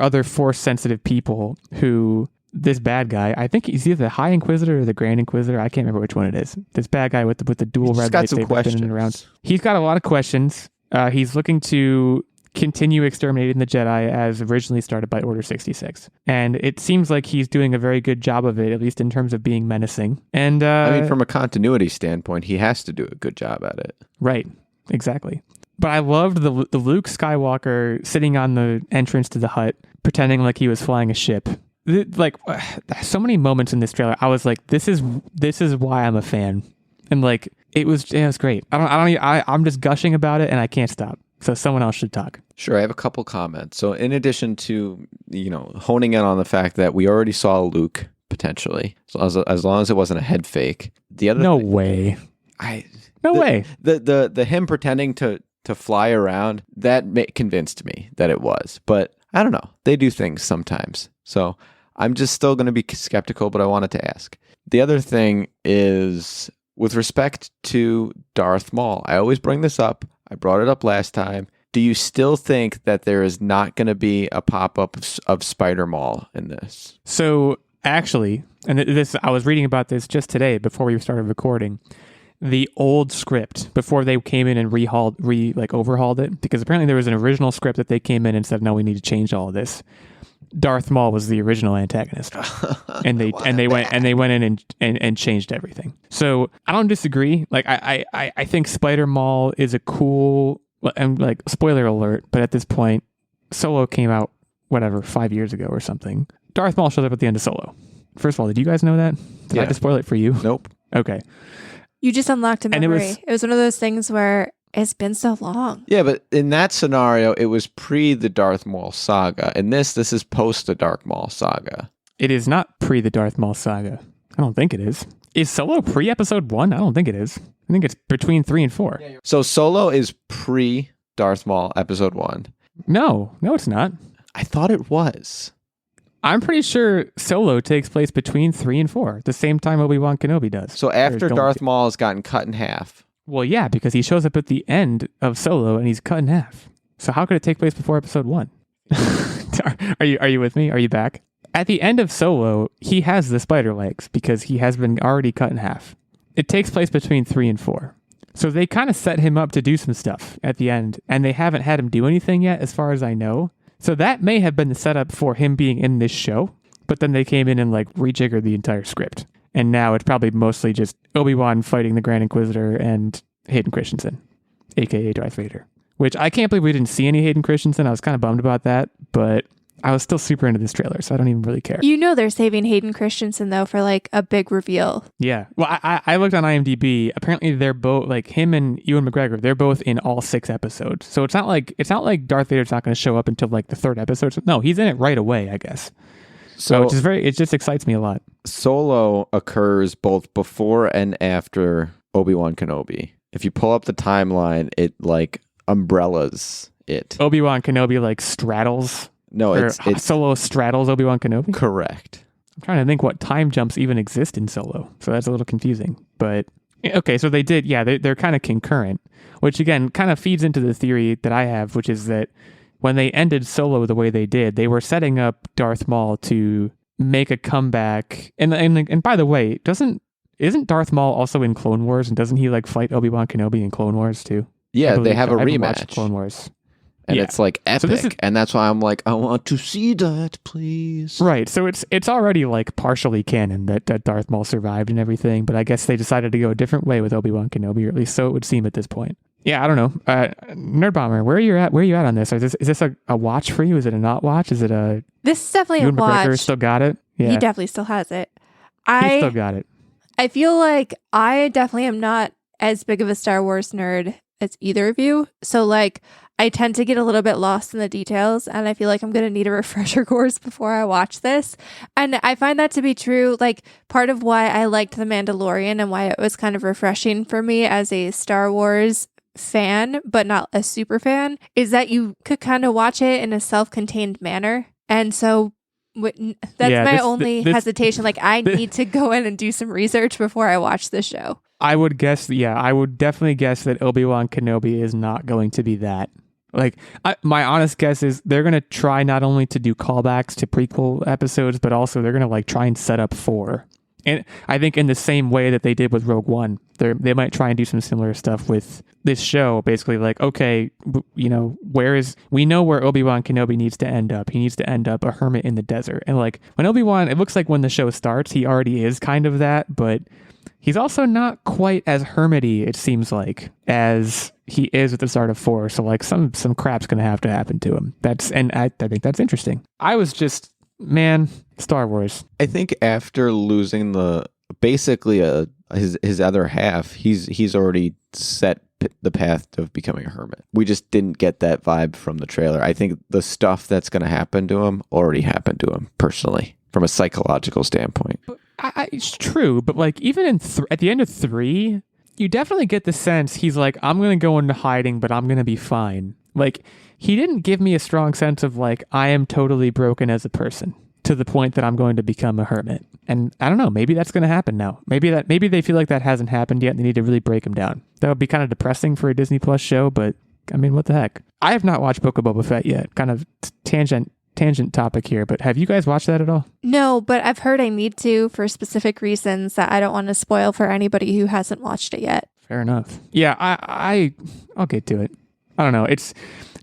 A: other Force-sensitive people who, this bad guy, I think he's either the High Inquisitor or the Grand Inquisitor, I can't remember which one it is. This bad guy with the dual red lightsaber spinning around. He's got a lot of questions. He's looking to continue exterminating the Jedi as originally started by Order 66. And it seems like he's doing a very good job of it, at least in terms of being menacing. And
C: I mean, from a continuity standpoint, he has to do a good job at it.
A: Right, exactly. But I loved the Luke Skywalker sitting on the entrance to the hut, pretending like he was flying a ship. Like, so many moments in this trailer, I was like, this is why I'm a fan. And like, it was great. I'm just gushing about it and I can't stop. So someone else should talk.
C: Sure, I have a couple comments. So in addition to, honing in on the fact that we already saw Luke, potentially, as long as it wasn't a head fake. The other
A: way.
C: The him pretending to fly around, that convinced me that it was. But I don't know. They do things sometimes. So I'm just still going to be skeptical, but I wanted to ask. The other thing is, with respect to Darth Maul, I always bring this up. I brought it up last time. Do you still think that there is not going to be a pop-up of Spider Maul in this?
A: So actually, and I was reading about this just today before we started recording, the old script before they came in and overhauled it, because apparently there was an original script that they came in and said, no, we need to change all of this. Darth Maul was the original antagonist, and they went in and changed everything. So I don't disagree. Like I think Spider Maul is a cool, and like spoiler alert, but at this point, Solo came out 5 years ago or something. Darth Maul shows up at the end of Solo. First of all, did you guys know that? Did I just spoil it for you?
C: Nope.
A: Okay.
B: You just unlocked a memory. It was one of those things where it's been so long.
C: Yeah, but in that scenario, it was pre the Darth Maul saga. In this is post the Darth Maul saga.
A: It is not pre the Darth Maul saga. I don't think it is. Is Solo pre episode 1? I don't think it is. I think it's between 3 and 4.
C: So Solo is pre Darth Maul episode 1.
A: No, it's not.
C: I thought it was.
A: I'm pretty sure Solo takes place between 3 and 4, the same time Obi Wan Kenobi does.
C: So after Darth Maul has gotten cut in half.
A: Well, yeah, because he shows up at the end of Solo and he's cut in half. So how could it take place before episode 1? Are you with me? Are you back? At the end of Solo, he has the spider legs because he has been already cut in half. It takes place between 3 and 4. So they kind of set him up to do some stuff at the end, and they haven't had him do anything yet, as far as I know. So that may have been the setup for him being in this show, but then they came in and rejiggered the entire script. And now it's probably mostly just Obi-Wan fighting the Grand Inquisitor and Hayden Christensen, a.k.a. Darth Vader. Which I can't believe we didn't see any Hayden Christensen. I was kind of bummed about that, but I was still super into this trailer, so I don't even really care.
B: They're saving Hayden Christensen, though, for a big reveal.
A: Yeah. Well, I looked on IMDb. Apparently, they're both, him and Ewan McGregor, they're both in all 6 episodes. So it's not like Darth Vader's not going to show up until the 3rd episode. No, he's in it right away, I guess. So it just excites me a lot.
C: Solo occurs both before and after Obi-Wan Kenobi. If you pull up the timeline, it umbrellas it.
A: Obi-Wan Kenobi straddles.
C: No, it's
A: Solo straddles Obi-Wan Kenobi.
C: Correct.
A: I'm trying to think what time jumps even exist in Solo, so that's a little confusing. But okay, so they did. Yeah, they're kind of concurrent, which again kind of feeds into the theory that I have, which is that when they ended Solo the way they did, they were setting up Darth Maul to make a comeback. And by the way, isn't Darth Maul also in Clone Wars, and doesn't he fight Obi-Wan Kenobi in Clone Wars too?
C: Yeah, they have a rematch.
A: Clone Wars.
C: And
A: Yeah.
C: it's like epic. And that's why I'm like, I want to see that, please.
A: Right. So it's already like partially canon that Darth Maul survived and everything, but I guess they decided to go a different way with Obi Wan Kenobi, or at least so it would seem at this point. Yeah, I don't know. Nerdbomber, where are you at? Where are you at on this? Is this a watch for you? Is it a not watch? Is it a?
B: This is definitely
A: Ewan
B: a watch.
A: McGregor still got it. Yeah,
B: He definitely still has it.
A: he still got it.
B: I feel like I definitely am not as big of a Star Wars nerd as either of you. So like I tend to get a little bit lost in the details, and I feel like I'm going to need a refresher course before I watch this. And I find that to be true. Like part of why I liked The Mandalorian and why it was kind of refreshing for me as a Star Wars fan, but not a super fan, is that you could kind of watch it in a self-contained manner. And so that's my only hesitation. Like I need to go in and do some research before I watch the show.
A: I would definitely guess that Obi-Wan Kenobi is not going to be that. Like, my honest guess is they're going to try not only to do callbacks to prequel episodes, but also they're going to like try and set up for. And I think in the same way that they did with Rogue One, they might try and do some similar stuff with this show. Basically, like, okay, we know where Obi-Wan Kenobi needs to end up. He needs to end up a hermit in the desert. And like when Obi-Wan, it looks like when the show starts, he already is kind of that, but he's also not quite as hermity, it seems like, as he is at the start of 4. So like some crap's gonna have to happen to him. I think that's interesting. I was just, man, Star Wars.
C: I think after losing his other half, he's already set the path of becoming a hermit. We just didn't get that vibe from the trailer. I think the stuff that's going to happen to him already happened to him personally, from a psychological standpoint.
A: It's true, but like even at the end of 3, you definitely get the sense he's like, I'm going to go into hiding, but I'm going to be fine. Like he didn't give me a strong sense of like, I am totally broken as a person to the point that I'm going to become a hermit. And I don't know, maybe that's going to happen now. Maybe they feel like that hasn't happened yet and they need to really break him down. That would be kind of depressing for a Disney Plus show, but I mean, what the heck? I have not watched Book of Boba Fett yet. Kind of tangent topic here, but have you guys watched that at all?
B: No, but I've heard I need to for specific reasons that I don't want to spoil for anybody who hasn't watched it yet.
A: Fair enough. Yeah, I'll get to it. I don't know. It's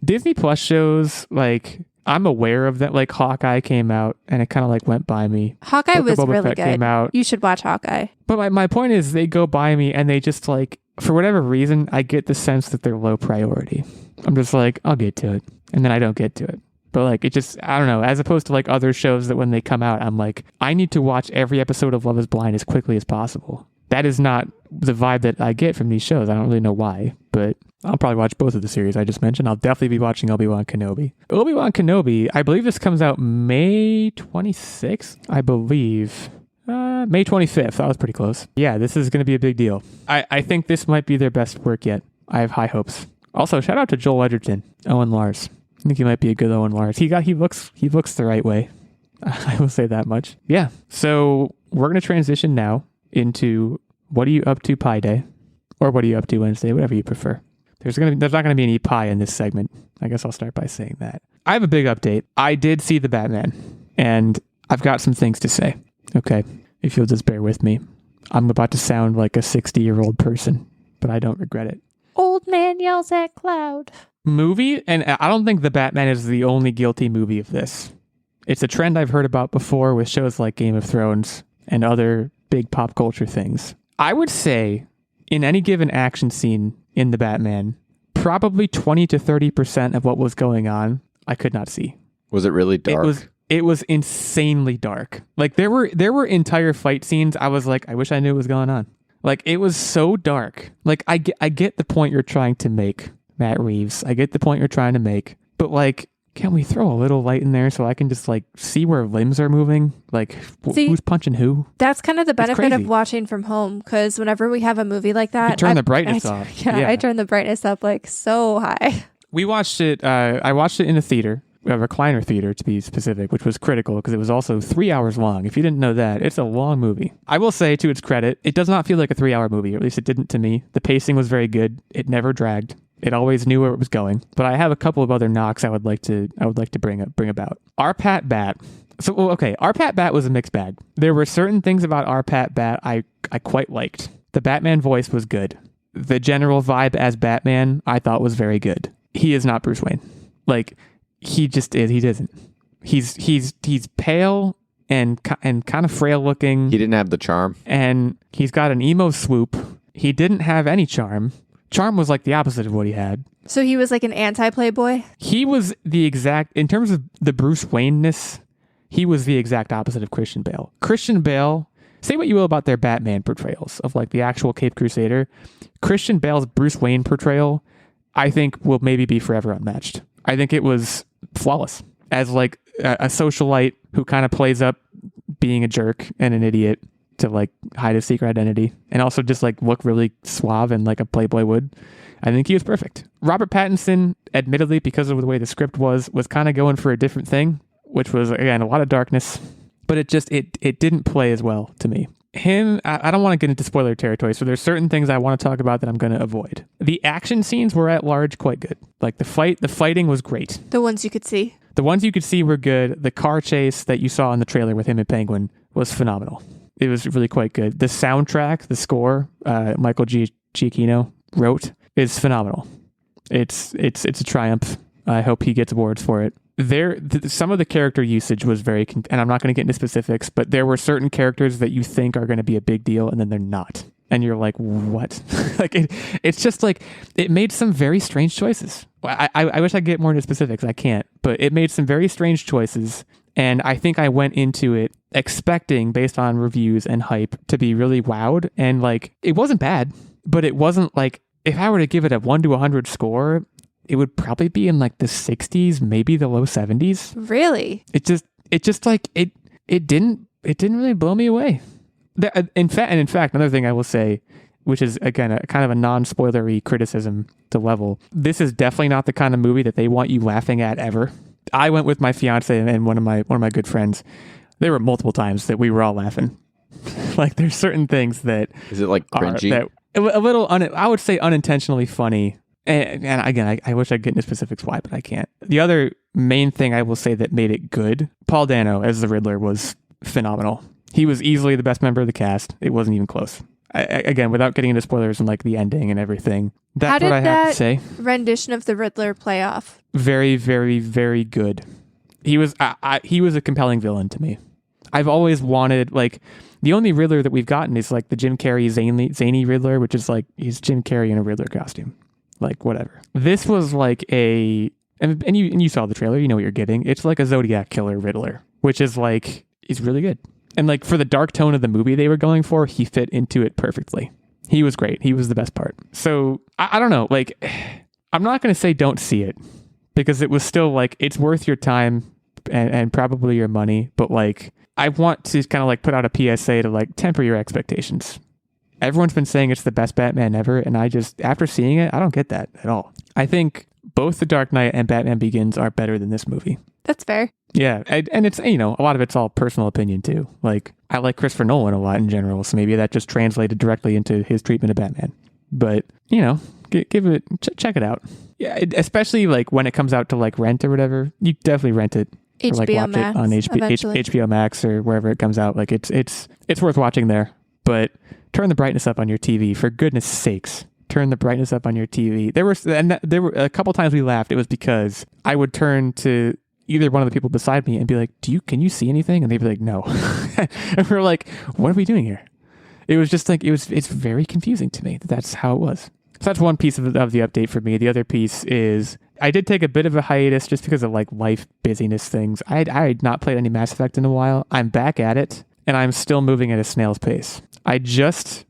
A: Disney Plus shows, like, I'm aware of that. Like Hawkeye came out and it kind of like went by me.
B: Hawkeye was really good.
A: Came out.
B: You should watch Hawkeye.
A: But my point is they go by me and they just like, for whatever reason, I get the sense that they're low priority. I'm just like, I'll get to it. And then I don't get to it. But like, it just, I don't know, as opposed to like other shows that when they come out, I'm like, I need to watch every episode of Love is Blind as quickly as possible. That is not the vibe that I get from these shows. I don't really know why, but I'll probably watch both of the series I just mentioned. I'll definitely be watching Obi-Wan Kenobi. Obi-Wan Kenobi, I believe this comes out May 26th, I believe. May 25th. That was pretty close. Yeah, this is going to be a big deal. I think this might be their best work yet. I have high hopes. Also, shout out to Joel Edgerton, Owen Lars. I think he might be a good Owen Lars. He looks the right way. I will say that much. Yeah. So we're going to transition now into what are you up to Pi Day, or what are you up to Wednesday, whatever you prefer. There's not going to be any pie in this segment. I guess I'll start by saying that. I have a big update. I did see the Batman, and I've got some things to say. Okay, if you'll just bear with me. I'm about to sound like a 60-year-old person, but I don't regret it.
B: Old man yells at cloud.
A: Movie, and I don't think the Batman is the only guilty movie of this. It's a trend I've heard about before with shows like Game of Thrones and other big pop culture things. I would say in any given action scene in the Batman, probably 20 to 30% of what was going on, I could not see.
C: Was it really dark?
A: It was insanely dark. Like there were entire fight scenes. I was like, I wish I knew what was going on. Like it was so dark. Like I get the point you're trying to make, Matt Reeves. I get the point you're trying to make, but like, can we throw a little light in there so I can just like see where limbs are moving? Like who's punching who?
B: That's kind of the benefit of watching from home, because whenever we have a movie like that,
A: you turn the brightness off.
B: Yeah, I turn the brightness up like so high.
A: We watched it. I watched it in a theater, a recliner theater to be specific, which was critical because it was also 3 hours long. If you didn't know that, it's a long movie. I will say, to its credit, it does not feel like a 3-hour movie, or at least it didn't to me. The pacing was very good. It never dragged. It always knew where it was going. But I have a couple of other knocks I would like to bring about. Our Pat Bat. So, okay, Our Pat Bat was a mixed bag. There were certain things about Our Pat Bat I quite liked. The Batman voice was good. The general vibe as Batman I thought was very good. He is not Bruce Wayne. Like he just is. He doesn't. He's pale and kind of frail looking.
C: He didn't have the charm.
A: And he's got an emo swoop. He didn't have any charm. Charm was like the opposite of what he had.
B: So he was like an anti-playboy?
A: He was the exact, in terms of the Bruce Wayne-ness, he was the exact opposite of Christian Bale. Christian Bale, say what you will about their Batman portrayals of like the actual Cape Crusader. Christian Bale's Bruce Wayne portrayal, I think will maybe be forever unmatched. I think it was flawless. As like a socialite who kind of plays up being a jerk and an idiot to like hide his secret identity and also just like look really suave and like a playboy would. I think he was perfect. Robert Pattinson, admittedly, because of the way the script was kind of going for a different thing, which was, again, a lot of darkness, but it didn't play as well to me. Him, I don't want to get into spoiler territory, so there's certain things I want to talk about that I'm going to avoid. The action scenes were at large quite good. Like the fighting was great.
B: The ones you could see.
A: The ones you could see were good. The car chase that you saw in the trailer with him and Penguin was phenomenal. It was really quite good. The soundtrack, the score, Michael Giacchino wrote, is phenomenal. It's a triumph. I hope he gets awards for it. Some of the character usage was very, and I'm not going to get into specifics, but there were certain characters that you think are going to be a big deal, and then they're not. And you're like, what? Like it's just like, it made some very strange choices. I wish I could get more into specifics. I can't, but it made some very strange choices. And I think I went into it expecting, based on reviews and hype, to be really wowed. And like, it wasn't bad, but it wasn't like, if I were to give it a 1 to 100 score, it would probably be in like the 60s, maybe the low 70s.
B: Really?
A: It just like, it didn't really blow me away. In fact, another thing I will say, which is again a kind of a non-spoilery criticism to level, this is definitely not the kind of movie that they want you laughing at ever. I went with my fiance and one of my good friends. There were multiple times that we were all laughing. Like there's certain things that
C: is it like cringy?
A: A little, I would say unintentionally funny. And again, I wish I could get into specifics why, but I can't. The other main thing I will say that made it good, Paul Dano as the Riddler was phenomenal. He was easily the best member of the cast. It wasn't even close. Again, without getting into spoilers and like the ending and everything. That's what I have to say.
B: Rendition of the Riddler play off? Very,
A: very, very good. He was a compelling villain to me. I've always wanted, like, the only Riddler that we've gotten is like the Jim Carrey zany Riddler, which is like, he's Jim Carrey in a Riddler costume. Like, whatever. This was like and you saw the trailer, you know what you're getting. It's like a Zodiac killer Riddler, which is like, he's really good. And like for the dark tone of the movie they were going for, he fit into it perfectly. He was great. He was the best part. So I don't know, like, I'm not going to say don't see it, because it was still like, it's worth your time and probably your money. But like, I want to kind of like put out a PSA to like temper your expectations. Everyone's been saying it's the best Batman ever, and I just, after seeing it, I don't get that at all. I think both The Dark Knight and Batman Begins are better than this movie.
B: That's fair.
A: Yeah, and it's, you know, a lot of it's all personal opinion too. Like, I like Christopher Nolan a lot in general, so maybe that just translated directly into his treatment of Batman. But, you know, check it out. Yeah, especially like when it comes out to like rent or whatever, you definitely rent it.
B: HBO
A: or like watch
B: Max,
A: it on HBO Max or wherever it comes out. Like it's worth watching there. But turn the brightness up on your TV, for goodness sakes. Turn the brightness up on your TV. There were a couple times we laughed. It was because I would turn to either one of the people beside me and be like, can you see anything? And they'd be like, no. And we're like, what are we doing here? It was just like, it's very confusing to me that that's how it was. So that's one piece of the update for me. The other piece is I did take a bit of a hiatus just because of like life busyness things. I had not played any Mass Effect in a while. I'm back at it, and I'm still moving at a snail's pace. I just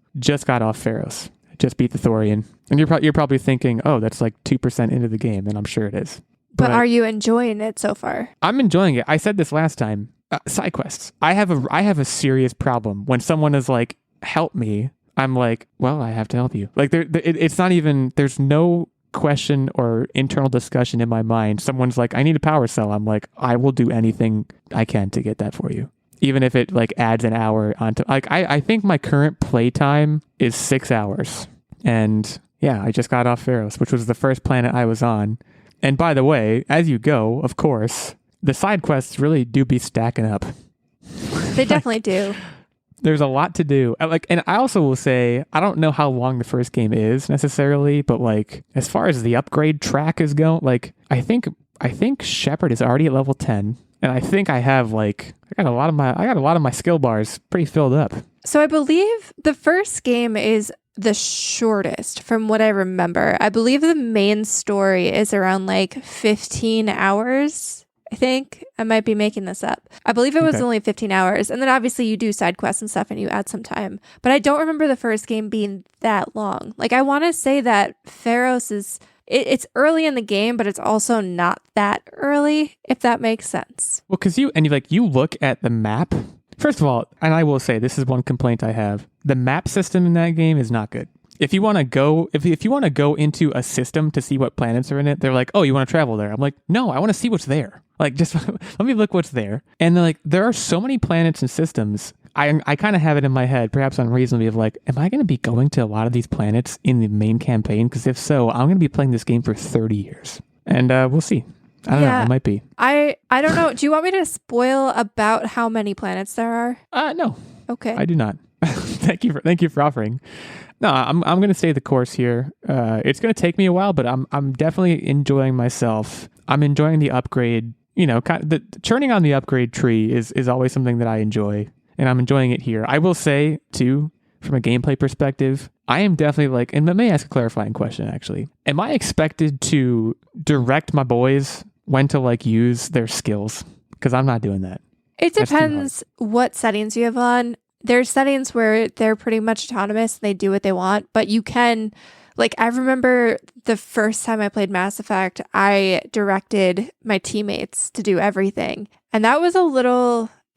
A: got off Pharos. Just beat the Thorian. And you're probably thinking, oh, that's like 2% into the game, and I'm sure it is.
B: But are you enjoying it so far? I'm
A: enjoying it. I said this last time. Side quests. I have a serious problem when someone is like, help me. I'm like, well, I have to help you. Like, it's not even, there's no question or internal discussion in my mind. Someone's like, I need a power cell. I'm like, I will do anything I can to get that for you. Even if it like adds an hour onto, like, I think my current playtime is 6 hours. And yeah, I just got off Pharos, which was the first planet I was on. And by the way, as you go, of course, the side quests really do be stacking up.
B: They definitely do.
A: There's a lot to do. And I also will say, I don't know how long the first game is necessarily, but like, as far as the upgrade track is going, like, I think I think Shepard is already at level 10, and I think I have I got a lot of my skill bars pretty filled up.
B: So I believe the first game is the shortest from what I remember. I believe the main story is around 15 hours. I think I might be making this up. I believe it was only 15 hours. And then obviously you do side quests and stuff and you add some time. But I don't remember the first game being that long. I want to say that Pharos is... It's early in the game, but it's also not that early, if that makes sense.
A: Well, because you look at the map. First of all, and I will say this is one complaint I have: the map system in that game is not good. If you want to go, if you want to go into a system to see what planets are in it, they're like, "Oh, you want to travel there?" I'm like, "No, I want to see what's there. Just let me look what's there." And they're there are so many planets and systems. I kind of have it in my head, perhaps unreasonably, of am I going to be going to a lot of these planets in the main campaign? Because if so, I'm going to be playing this game for 30 years. And we'll see. I don't know. It might be.
B: I don't know. Do you want me to spoil about how many planets there are?
A: No.
B: Okay.
A: I do not. Thank you for offering. No, I'm going to stay the course here. It's going to take me a while, but I'm definitely enjoying myself. I'm enjoying the upgrade. The churning on the upgrade tree is always something that I enjoy. And I'm enjoying it here. I will say, too, from a gameplay perspective, I am definitely and let me ask a clarifying question, actually. Am I expected to direct my boys when to use their skills? Because I'm not doing that.
B: It depends what settings you have on. There's settings where they're pretty much autonomous and they do what they want, but you can... I remember the first time I played Mass Effect, I directed my teammates to do everything. And that was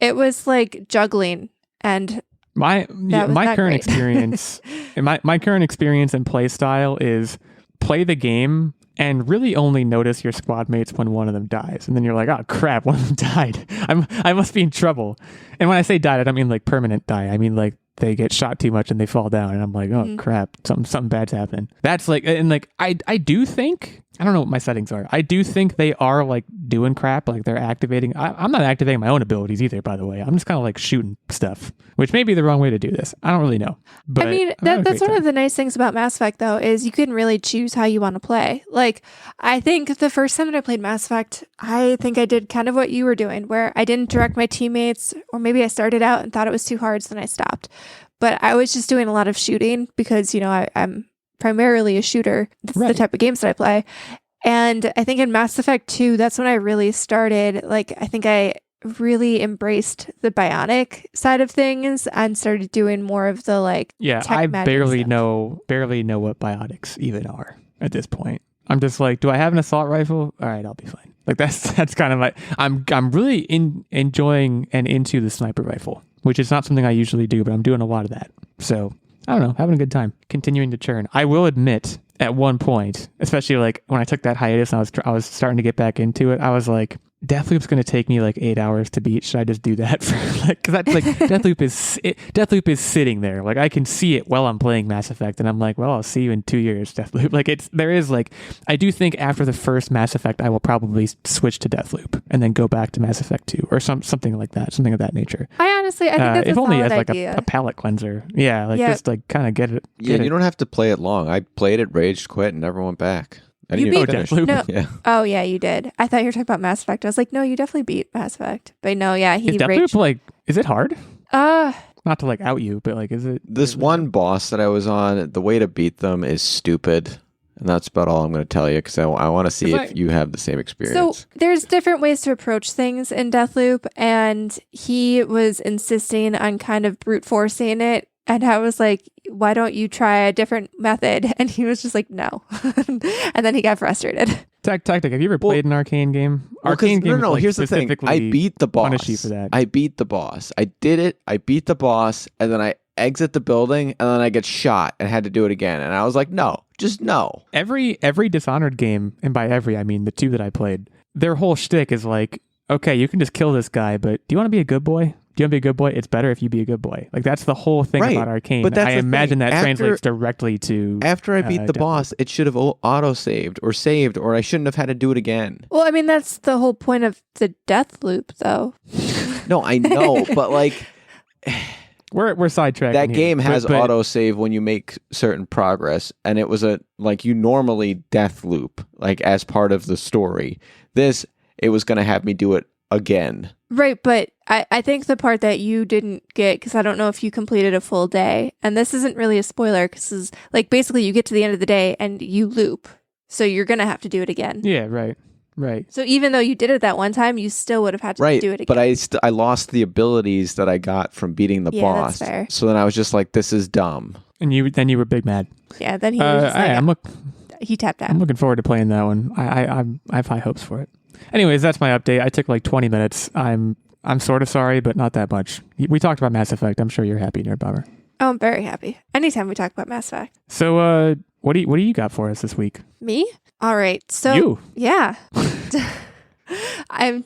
B: it was juggling, and
A: my current experience and my current experience and play style is play the game and really only notice your squad mates when one of them dies, and then you're like, oh crap, one of them died. I must be in trouble. And when I say died, I don't mean permanent die. I mean they get shot too much and they fall down, and I'm like, oh crap, something bad's happened. That's I do think, I don't know what my settings are. I do think they are doing crap, they're activating. I'm not activating my own abilities either, by the way. I'm just kind of shooting stuff, which may be the wrong way to do this. I don't really know. But
B: I mean, that's one of the nice things about Mass Effect, though, is you can really choose how you want to play. I think the first time that I played Mass Effect, I think I did kind of what you were doing, where I didn't direct my teammates, or maybe I started out and thought it was too hard, so then I stopped. But I was just doing a lot of shooting because, I'm primarily a shooter. That's the type of games that I play. And I think in Mass Effect 2, that's when I really started, I think I really embraced the bionic side of things and started doing more of the tech
A: I
B: magic
A: barely
B: stuff.
A: know what biotics even are at this point. I'm just do I have an assault rifle? All right, I'll be fine. That's kind of I'm really enjoying and into the sniper rifle, which is not something I usually do, but I'm doing a lot of that. So I don't know, having a good time, continuing to churn. I will admit, at one point, especially when I took that hiatus and I was starting to get back into it, I was like, Deathloop's going to take me 8 hours to beat. Should I just do that for because that's Deathloop is sitting there. I can see it while I'm playing Mass Effect, and I'm like, well, I'll see you in 2 years, Deathloop. I do think after the first Mass Effect, I will probably switch to Deathloop and then go back to Mass Effect 2 or something like that, something of that nature.
B: I think that's
A: if
B: a
A: only
B: solid
A: as
B: idea.
A: a palate cleanser. Yeah, just kind of get it.
C: Yeah, you don't have to play it long. I played it, raged, quit, and never went back. I didn't even finish.
A: Deathloop?
B: No.
C: Yeah.
B: Oh, yeah, you did. I thought you were talking about Mass Effect. I was like, no, you definitely beat Mass Effect. But no, yeah, he
A: is Deathloop is it hard? Not to out you, but is it?
C: This one boss that I was on, the way to beat them is stupid. And that's about all I'm going to tell you, because I want to see if you have the same experience.
B: So there's different ways to approach things in Deathloop, and he was insisting on kind of brute forcing it. And I was like, why don't you try a different method? And he was just like, no. And then he got frustrated.
A: Tactic, have you ever played an arcane game?
C: No, here's the thing. I beat the boss.
A: Punish you for that.
C: I beat the boss. I did it. I beat the boss. And then I exit the building. And then I get shot and had to do it again. And I was like, no. Just no.
A: Every Dishonored game, and by every, I mean the two that I played, their whole shtick is okay, you can just kill this guy, but do you want to be a good boy? Do you want to be a good boy? It's better if you be a good boy. That's the whole thing about Arcane.
C: But
A: I imagine that translates directly to...
C: After I beat the boss, it should have auto-saved or saved, or I shouldn't have had to do it again.
B: Well, I mean, that's the whole point of the death loop, though.
C: No, I know, but
A: We're sidetracking.
C: That
A: here.
C: game has
A: but
C: autosave when you make certain progress, and it was you normally death loop, like as part of the story. It was going to have me do it again.
B: Right, but I think the part that you didn't get, because I don't know if you completed a full day, and this isn't really a spoiler, because basically you get to the end of the day and you loop, so you're going to have to do it again.
A: Yeah, right.
B: So even though you did it that one time, you still would have had to do it again.
C: But I lost the abilities that I got from beating the boss.
B: That's fair.
C: So then I was just like, this is dumb.
A: And you were big mad.
B: Yeah, then he was just he tapped out.
A: I'm looking forward to playing that one. I have high hopes for it. Anyways, that's my update. I took 20 minutes. I'm sort of sorry, but not that much. We talked about Mass Effect. I'm sure you're happy, Nerdbomber.
B: Oh, I'm very happy. Anytime we talk about Mass Effect.
A: So, what do you got for us this week?
B: Me? All right. So
A: you?
B: Yeah. I'm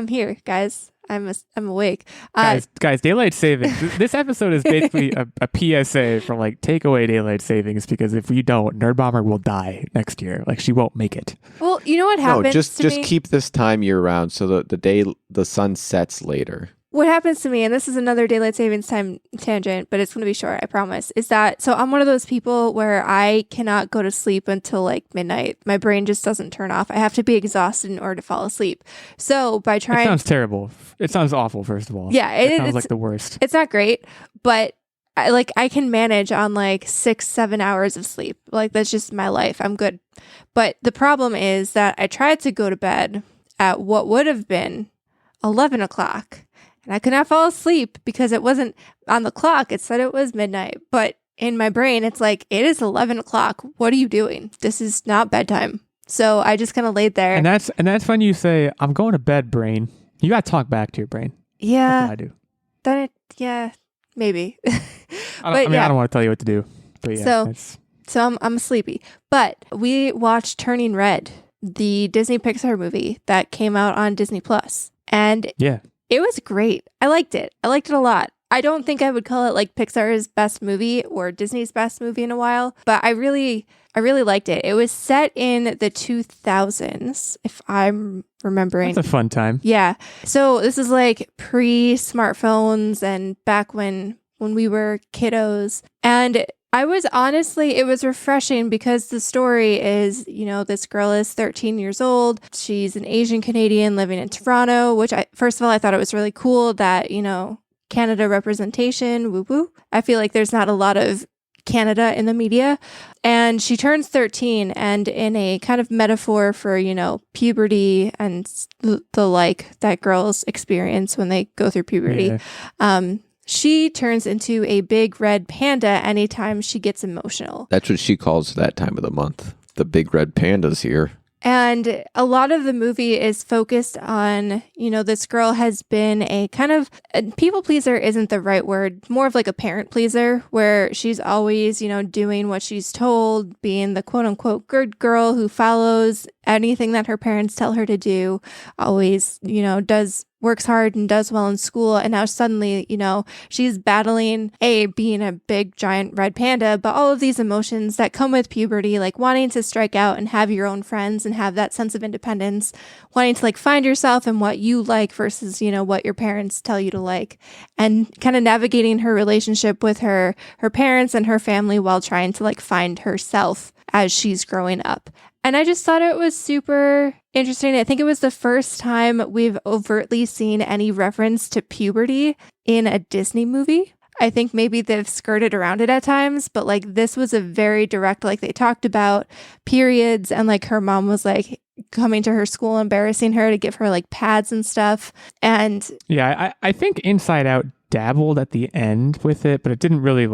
B: here, guys. I'm awake.
A: Guys, daylight savings. This episode is basically a PSA for take away daylight savings, because if we don't, Nerdbomber will die next year. She won't make it.
B: Well, you know what happens?
C: No, just keep this time year round so that the sun sets later.
B: What happens to me, and this is another daylight savings time tangent, but it's going to be short, I promise, is that, so I'm one of those people where I cannot go to sleep until midnight. My brain just doesn't turn off. I have to be exhausted in order to fall asleep. So by trying...
A: It sounds terrible. It sounds awful, first of all.
B: Yeah.
A: It sounds like the worst.
B: It's not great, but I can manage on 6-7 hours of sleep. That's just my life. I'm good. But the problem is that I tried to go to bed at what would have been 11 o'clock. And I could not fall asleep because it wasn't on the clock. It said it was midnight. But in my brain, it's it is 11 o'clock. What are you doing? This is not bedtime. So I just kind of laid there.
A: And that's when you say, I'm going to bed, brain. You got to talk back to your brain.
B: Yeah.
A: That's what I do.
B: Yeah, maybe.
A: I don't want to tell you what to do. But yeah.
B: So I'm sleepy. But we watched Turning Red, the Disney Pixar movie that came out on Disney Plus. And
A: yeah.
B: It was great. I liked it. I liked it a lot. I don't think I would call it Pixar's best movie or Disney's best movie in a while, but I really liked it. It was set in the 2000s, if I'm remembering.
A: That's a fun time.
B: Yeah. So this is pre-smartphones and back when we were kiddos. And it was refreshing because the story is, this girl is 13 years old. She's an Asian Canadian living in Toronto, which first of all, I thought it was really cool that, Canada representation, woo woo. I feel like there's not a lot of Canada in the media. And she turns 13, and in a kind of metaphor for, puberty and that girls experience when they go through puberty. Yeah. She turns into a big red panda anytime she gets emotional.
C: That's what she calls that time of the month. The big red panda's here.
B: And a lot of the movie is focused on, this girl has been a kind of people pleaser isn't the right word, more of a parent pleaser, where she's always, doing what she's told, being the quote unquote good girl who follows anything that her parents tell her to do, always, works hard and does well in school. And now suddenly, she's battling being a big giant red panda, but all of these emotions that come with puberty, wanting to strike out and have your own friends and have that sense of independence, wanting to find yourself and what you like versus, what your parents tell you to like, and kind of navigating her relationship with her parents and her family while trying to find herself as she's growing up. And I just thought it was super interesting. I think it was the first time we've overtly seen any reference to puberty in a Disney movie. I think maybe they've skirted around it at times, but this was a very direct, they talked about periods, and her mom was coming to her school, embarrassing her to give her pads and stuff. And
A: yeah, I think Inside Out dabbled at the end with it, but it didn't really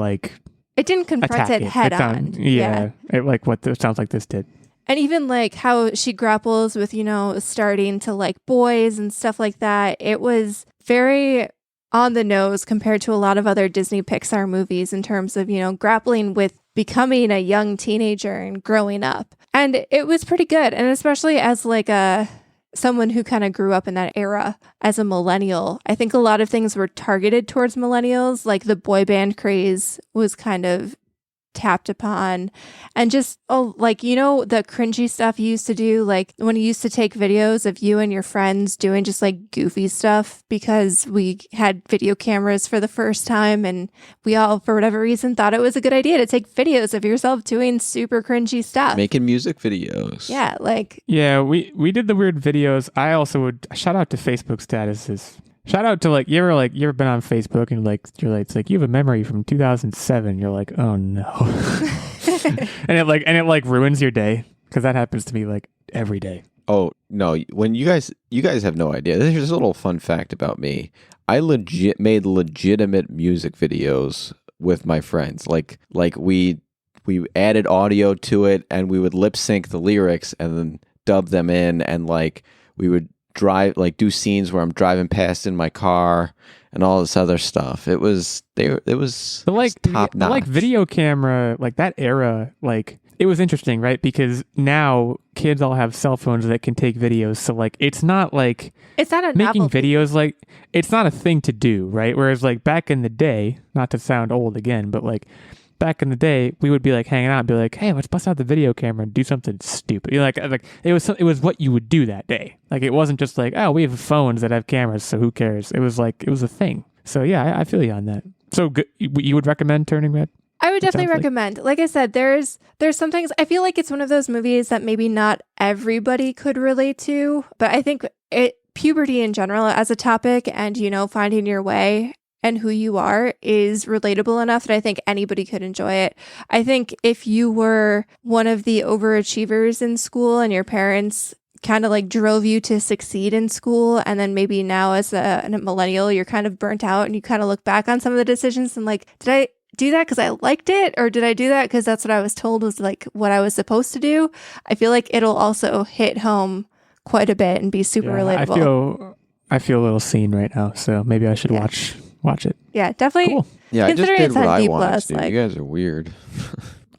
B: it didn't confront it head on.
A: Yeah. It sounds like this did.
B: And even how she grapples with, starting to like boys and stuff like that. It was very on the nose compared to a lot of other Disney Pixar movies in terms of, grappling with becoming a young teenager and growing up. And it was pretty good. And especially as someone who kind of grew up in that era as a millennial, I think a lot of things were targeted towards millennials. The boy band craze was kind of tapped upon, and just like, you know, the cringy stuff you used to do, like when you used to take videos of you and your friends doing just like goofy stuff because we had video cameras for the first time, and we all, for whatever reason, thought it was a good idea to take videos of yourself doing super cringy stuff,
C: making music videos.
A: Yeah, we did the weird videos. I also would shout out to Facebook statuses. Shout out to like you ever been on Facebook and it's like you have a memory from 2007. You're like, oh no, and it like ruins your day, because that happens to me like every day.
C: Oh no, when you guys have no idea. Here's a little fun fact about me. I made legitimate music videos with my friends. Like we added audio to it, and we would lip sync the lyrics and then dub them in, and like we would do scenes where I'm driving past in my car and all this other stuff. It was top notch.
A: The like video camera, like that era, like it was interesting, right? Because now kids all have cell phones that can take videos. So like it's not a
B: making
A: novelty. Videos, like it's not a thing to do, right? Whereas like back in the day, not to sound old again, but like back in the day, we would be like hanging out and be like, hey, let's bust out the video camera and do something stupid. You know, like it was what you would do that day. Like it wasn't just like, oh, we have phones that have cameras, so who cares? It was like, it was a thing. So yeah, I feel you on that. So you would recommend Turning Red?
B: I would definitely recommend. Like I said, there's some things. I feel like it's one of those movies that maybe not everybody could relate to, but I think puberty in general as a topic, and, you know, finding your way and who you are is relatable enough that I think anybody could enjoy it. I think if you were one of the overachievers in school and your parents kind of like drove you to succeed in school, and then maybe now as a millennial, you're kind of burnt out and you kind of look back on some of the decisions and like, did I do that because I liked it, or did I do that because that's what I was told was like what I was supposed to do? I feel like it'll also hit home quite a bit and be super relatable.
A: I feel a little seen right now, so maybe I should watch it.
B: Yeah, definitely.
A: Cool.
C: Yeah, I just did what I wanted to do. You guys are weird.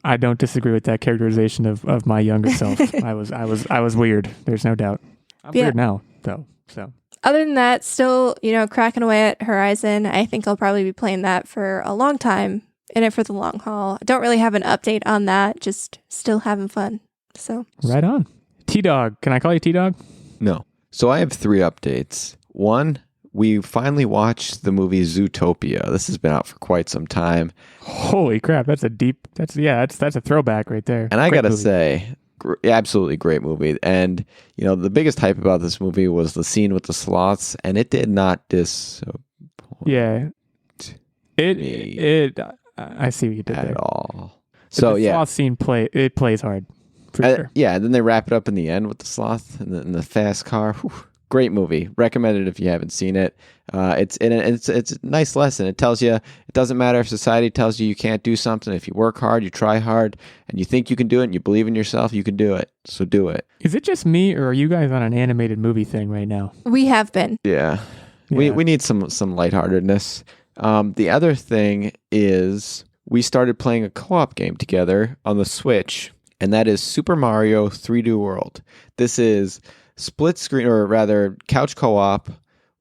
A: I don't disagree with that characterization of my younger self. I was weird. There's no doubt. I'm weird now, though. So
B: other than that, still, you know, cracking away at Horizon. I think I'll probably be playing that for a long time, in it for the long haul. I don't really have an update on that. Just still having fun. So
A: right on. T-Dog. Can I call you T-Dog?
C: No. So I have 3 updates. One, we finally watched the movie Zootopia. This has been out for quite some time.
A: Holy crap, that's a throwback right there.
C: And I gotta say, absolutely great movie. And you know, the biggest hype about this movie was the scene with the sloths, and it did not disappoint.
A: Yeah, I see what you did
C: at
A: there.
C: all.
A: So the sloth scene plays hard. For sure.
C: Yeah, and then they wrap it up in the end with the sloth and the fast car. Whew. Great movie. Recommend it if you haven't seen it. It's a nice lesson. It tells you it doesn't matter if society tells you can't do something. If you work hard, you try hard, and you think you can do it, and you believe in yourself, you can do it. So do it.
A: Is it just me, or are you guys on an animated movie thing right now?
B: We have been.
C: Yeah. We need some lightheartedness. The other thing is we started playing a co-op game together on the Switch, and that is Super Mario 3D World. This is split screen, or rather couch co-op,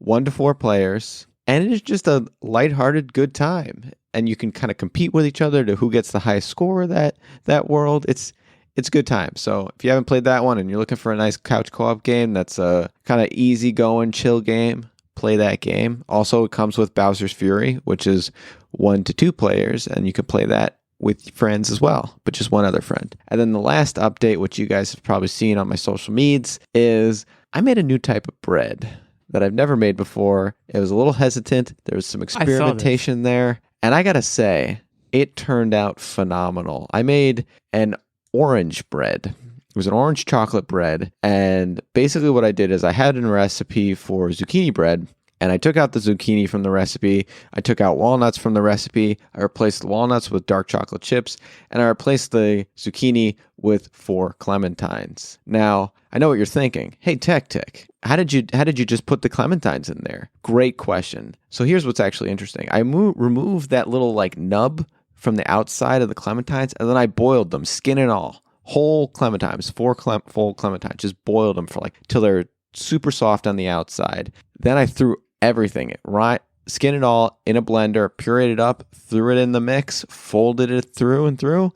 C: 1 to 4 players, and it is just a lighthearted good time. And you can kind of compete with each other to who gets the highest score of that world. It's a good time. So if you haven't played that one and you're looking for a nice couch co-op game that's a kind of easy going, chill game, play that game. Also, it comes with Bowser's Fury, which is 1 to 2 players, and you can play that with friends as well, but just one other friend. And then the last update, which you guys have probably seen on my social medias, is I made a new type of bread that I've never made before. It was a little hesitant. There was some experimentation there. And I gotta say, it turned out phenomenal. I made an orange bread. It was an orange chocolate bread. And basically what I did is I had a recipe for zucchini bread, and I took out the zucchini from the recipe. I took out walnuts from the recipe. I replaced the walnuts with dark chocolate chips, and I replaced the zucchini with 4 clementines. Now, I know what you're thinking. Hey, Techtic, how did you just put the clementines in there? Great question. So here's what's actually interesting. I removed that little like nub from the outside of the clementines, and then I boiled them, skin and all. Whole clementines, 4 full clementines. Just boiled them for till they're super soft on the outside. Then I threw everything right skinned it all in a blender, pureed it up, threw it in the mix, folded it through, and threw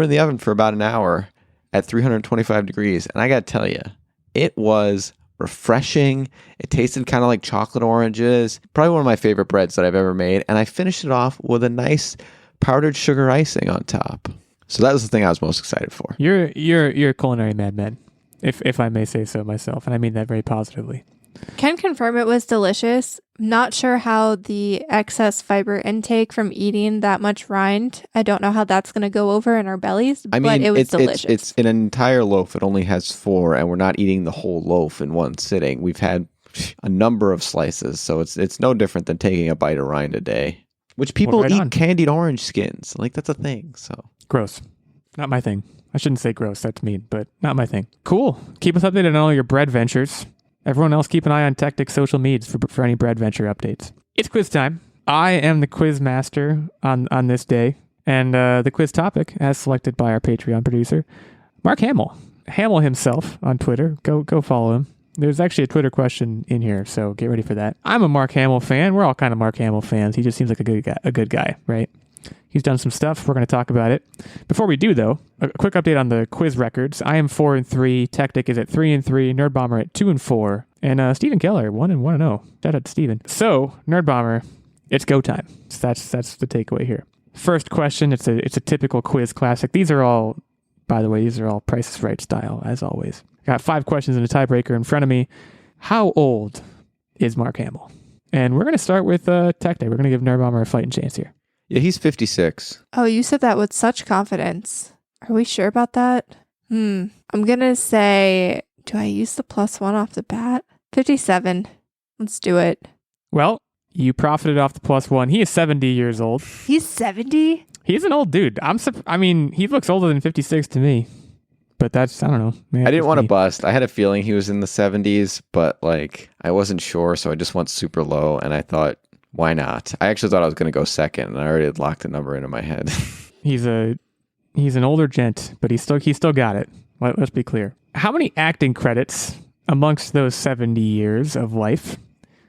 C: it in the oven for about an hour at 325 degrees. And I got to tell you, it was refreshing. It tasted kind of like chocolate oranges. Probably one of my favorite breads that I've ever made. And I finished it off with a nice powdered sugar icing on top. So that was the thing I was most excited for.
A: You're a culinary madman, if I may say so myself, and I mean that very positively.
B: Can confirm it was delicious. Not sure how the excess fiber intake from eating that much rind. I don't know how that's going to go over in our bellies, but it was delicious.
C: It's an entire loaf. It only has 4, and we're not eating the whole loaf in one sitting. We've had a number of slices, so it's no different than taking a bite of rind a day. Which people eat candied orange skins. Like, that's a thing. So
A: gross. Not my thing. I shouldn't say gross. That's mean, but not my thing. Cool. Keep us updated on all your bread ventures. Everyone else, keep an eye on Techtic social medias for any bread venture updates. It's quiz time. I am the quiz master on this day, and the quiz topic, as selected by our Patreon producer, Mark Hamill. Hamill himself on Twitter. Go follow him. There's actually a Twitter question in here, so get ready for that. I'm a Mark Hamill fan. We're all kind of Mark Hamill fans. He just seems like a good guy, right? He's done some stuff. We're going to talk about it. Before we do, though, a quick update on the quiz records. I am 4-3. Techtic is at 3-3. Nerdbomber at 2-4. And Stephen Keller, 1-0. Shout out to Stephen. So, Nerdbomber, it's go time. So that's the takeaway here. First question. It's a typical quiz classic. These are all, by the way, Price is Right style, as always. Got 5 questions and a tiebreaker in front of me. How old is Mark Hamill? And we're going to start with Techtic. We're going to give Nerdbomber a fighting chance here.
C: Yeah, he's 56.
B: Oh, you said that with such confidence. Are we sure about that? I'm going to say, do I use the +1 off the bat? 57. Let's do it.
A: Well, you profited off the +1. He is 70 years old.
B: He's 70?
A: He's an old dude. I mean, he looks older than 56 to me. But that's, I don't know. Man,
C: I didn't want to bust. I had a feeling he was in the 70s, but I wasn't sure, so I just went super low, and I thought, why not? I actually thought I was going to go second, and I already had locked a number into my head.
A: He's an older gent, but he still got it. Let's be clear. How many acting credits amongst those 70 years of life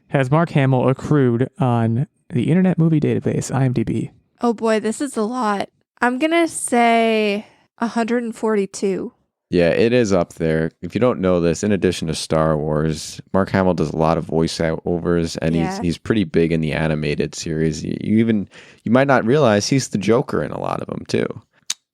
A: has Mark Hamill accrued on the Internet Movie Database, IMDb?
B: Oh boy, this is a lot. I'm going to say 142.
C: Yeah, it is up there. If you don't know this, in addition to Star Wars, Mark Hamill does a lot of voiceovers, and he's pretty big in the animated series. You might not realize he's the Joker in a lot of them too.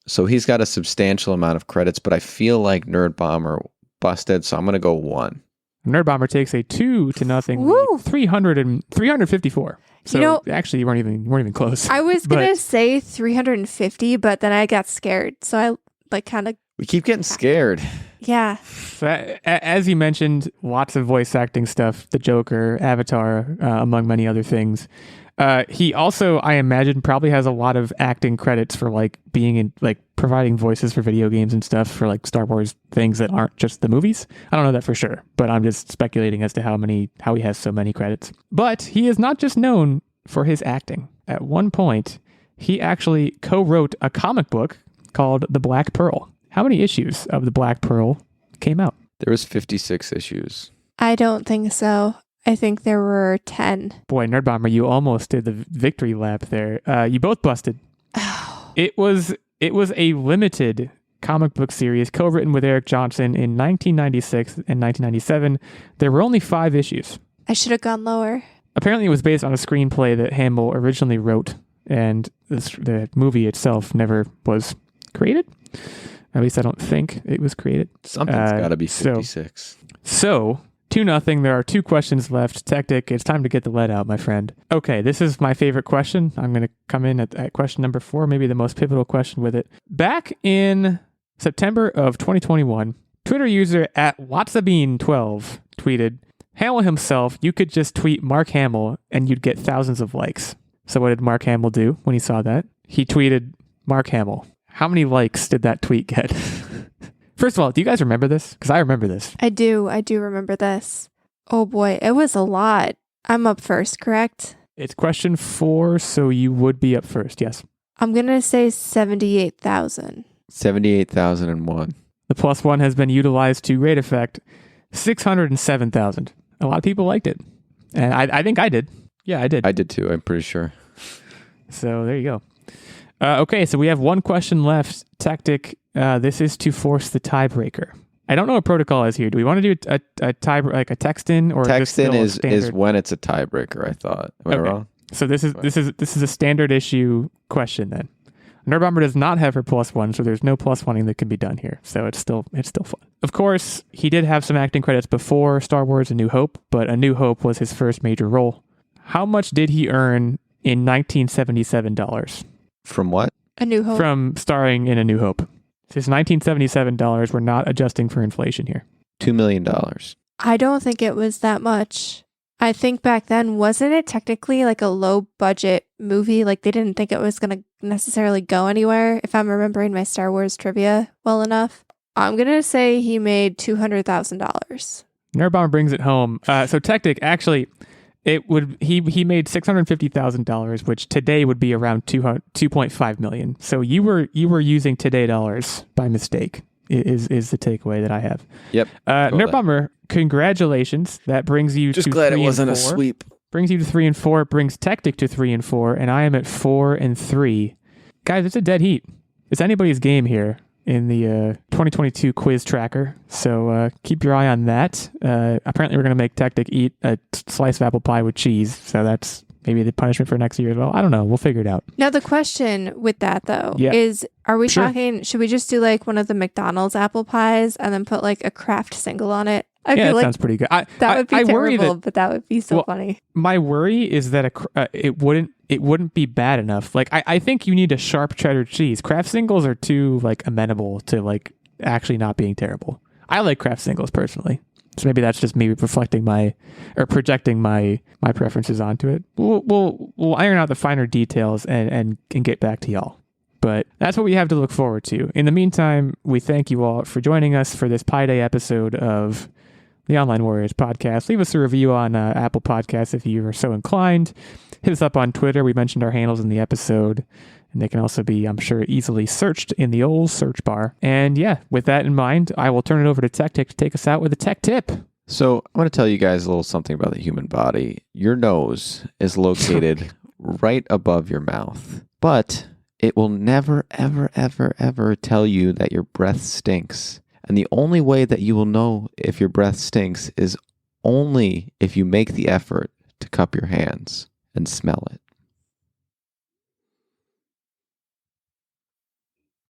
C: So he's got a substantial amount of credits, but I feel like Nerdbomber busted, so I'm going to go 1.
A: Nerdbomber takes a 2-0 lead, 354. So actually, you weren't even close.
B: I was going to say 350, but then I got scared. So I kind of...
C: We keep getting scared.
B: Yeah.
A: So, as you mentioned, lots of voice acting stuff. The Joker, Avatar, among many other things. He also, I imagine, probably has a lot of acting credits for being in providing voices for video games and stuff for Star Wars things that aren't just the movies. I don't know that for sure, but I'm just speculating as to how he has so many credits. But he is not just known for his acting. At one point, he actually co-wrote a comic book called The Black Pearl. How many issues of The Black Pearl came out?
C: There was 56 issues.
B: I don't think so. I think there were 10.
A: Boy, Nerdbomber, you almost did the victory lap there. You both busted.
B: Oh.
A: It was a limited comic book series co-written with Eric Johnson in 1996 and 1997. There were only 5 issues.
B: I should have gone lower.
A: Apparently, it was based on a screenplay that Hamill originally wrote, and the movie itself never was created. At least I don't think it was created.
C: Something's got to be 56.
A: So 2-0. There are 2 questions left. Techtic, it's time to get the lead out, my friend. Okay, this is my favorite question. I'm going to come in at question number 4, maybe the most pivotal question with it. Back in September of 2021, Twitter user @WhatsAbean12 tweeted, Hamill himself, you could just tweet Mark Hamill and you'd get thousands of likes. So what did Mark Hamill do when he saw that? He tweeted, Mark Hamill. How many likes did that tweet get? First of all, do you guys remember this? Because I remember this.
B: I do remember this. Oh boy, it was a lot. I'm up first, correct?
A: It's question 4, so you would be up first, yes.
B: I'm going to say 78,000.
C: 78,001.
A: The +1 has been utilized to great effect. 607,000. A lot of people liked it. And I think I did. Yeah, I did.
C: I did too. I'm pretty sure.
A: So there you go. Okay, so we have one question left. Techtic, this is to force the tiebreaker. I don't know what protocol is here. Do we want to do a tie, like a text-in, or
C: text-in is when it's a tiebreaker? I thought. Am I wrong?
A: So this is a standard issue question then. Nerdbomber does not have her +1, so there's no +1ing that can be done here. So it's still fun. Of course, he did have some acting credits before Star Wars: A New Hope, but A New Hope was his first major role. How much did he earn in $1977?
C: From what?
B: A New Hope.
A: From starring in A New Hope. His $1977. We're not adjusting for inflation here.
C: $2 million.
B: I don't think it was that much. I think back then, wasn't it technically like a low budget movie? Like they didn't think it was going to necessarily go anywhere, if I'm remembering my Star Wars trivia well enough. I'm going to say he made $200,000.
A: Nerdbomber brings it home. So Techtic, actually, he made $650,000, which today would be around $2.5 million. So you were using today dollars by mistake. Is the takeaway that I have.
C: Yep.
A: Nerdbomber, congratulations. That brings you
C: just
A: to
C: glad
A: 3
C: it wasn't
A: and 4.
C: a sweep.
A: Brings you to 3 and 4. Brings Techtic to 3 and 4, and I am at 4 and 3. Guys, it's a dead heat. It's anybody's game here in the 2022 quiz tracker. So keep your eye on that. Apparently, we're going to make Techtic eat a slice of apple pie with cheese. So that's maybe the punishment for next year as well. I don't know. We'll figure it out.
B: Now, the question with that, though, is, are we talking, should we just do like one of the McDonald's apple pies and then put like a Kraft single on it? I feel
A: that
B: like
A: sounds pretty good.
B: That would be terrible, but that would be so funny.
A: My worry is that it wouldn't be bad enough. Like, I think you need a sharp cheddar cheese. Kraft singles are too like amenable to like actually not being terrible. I like Kraft singles personally. So maybe that's just me projecting my preferences onto it. We'll iron out the finer details and get back to y'all. But that's what we have to look forward to. In the meantime, we thank you all for joining us for this Pi Day episode of the Online Warriors podcast. Leave us a review on Apple Podcasts if you are so inclined. Hit us up on Twitter. We mentioned our handles in the episode. And they can also be, I'm sure, easily searched in the old search bar. And yeah, with that in mind, I will turn it over to Techtic to take us out with a tech tip.
C: So I want to tell you guys a little something about the human body. Your nose is located right above your mouth, but it will never, ever, ever, ever tell you that your breath stinks. And the only way that you will know if your breath stinks is only if you make the effort to cup your hands and smell it.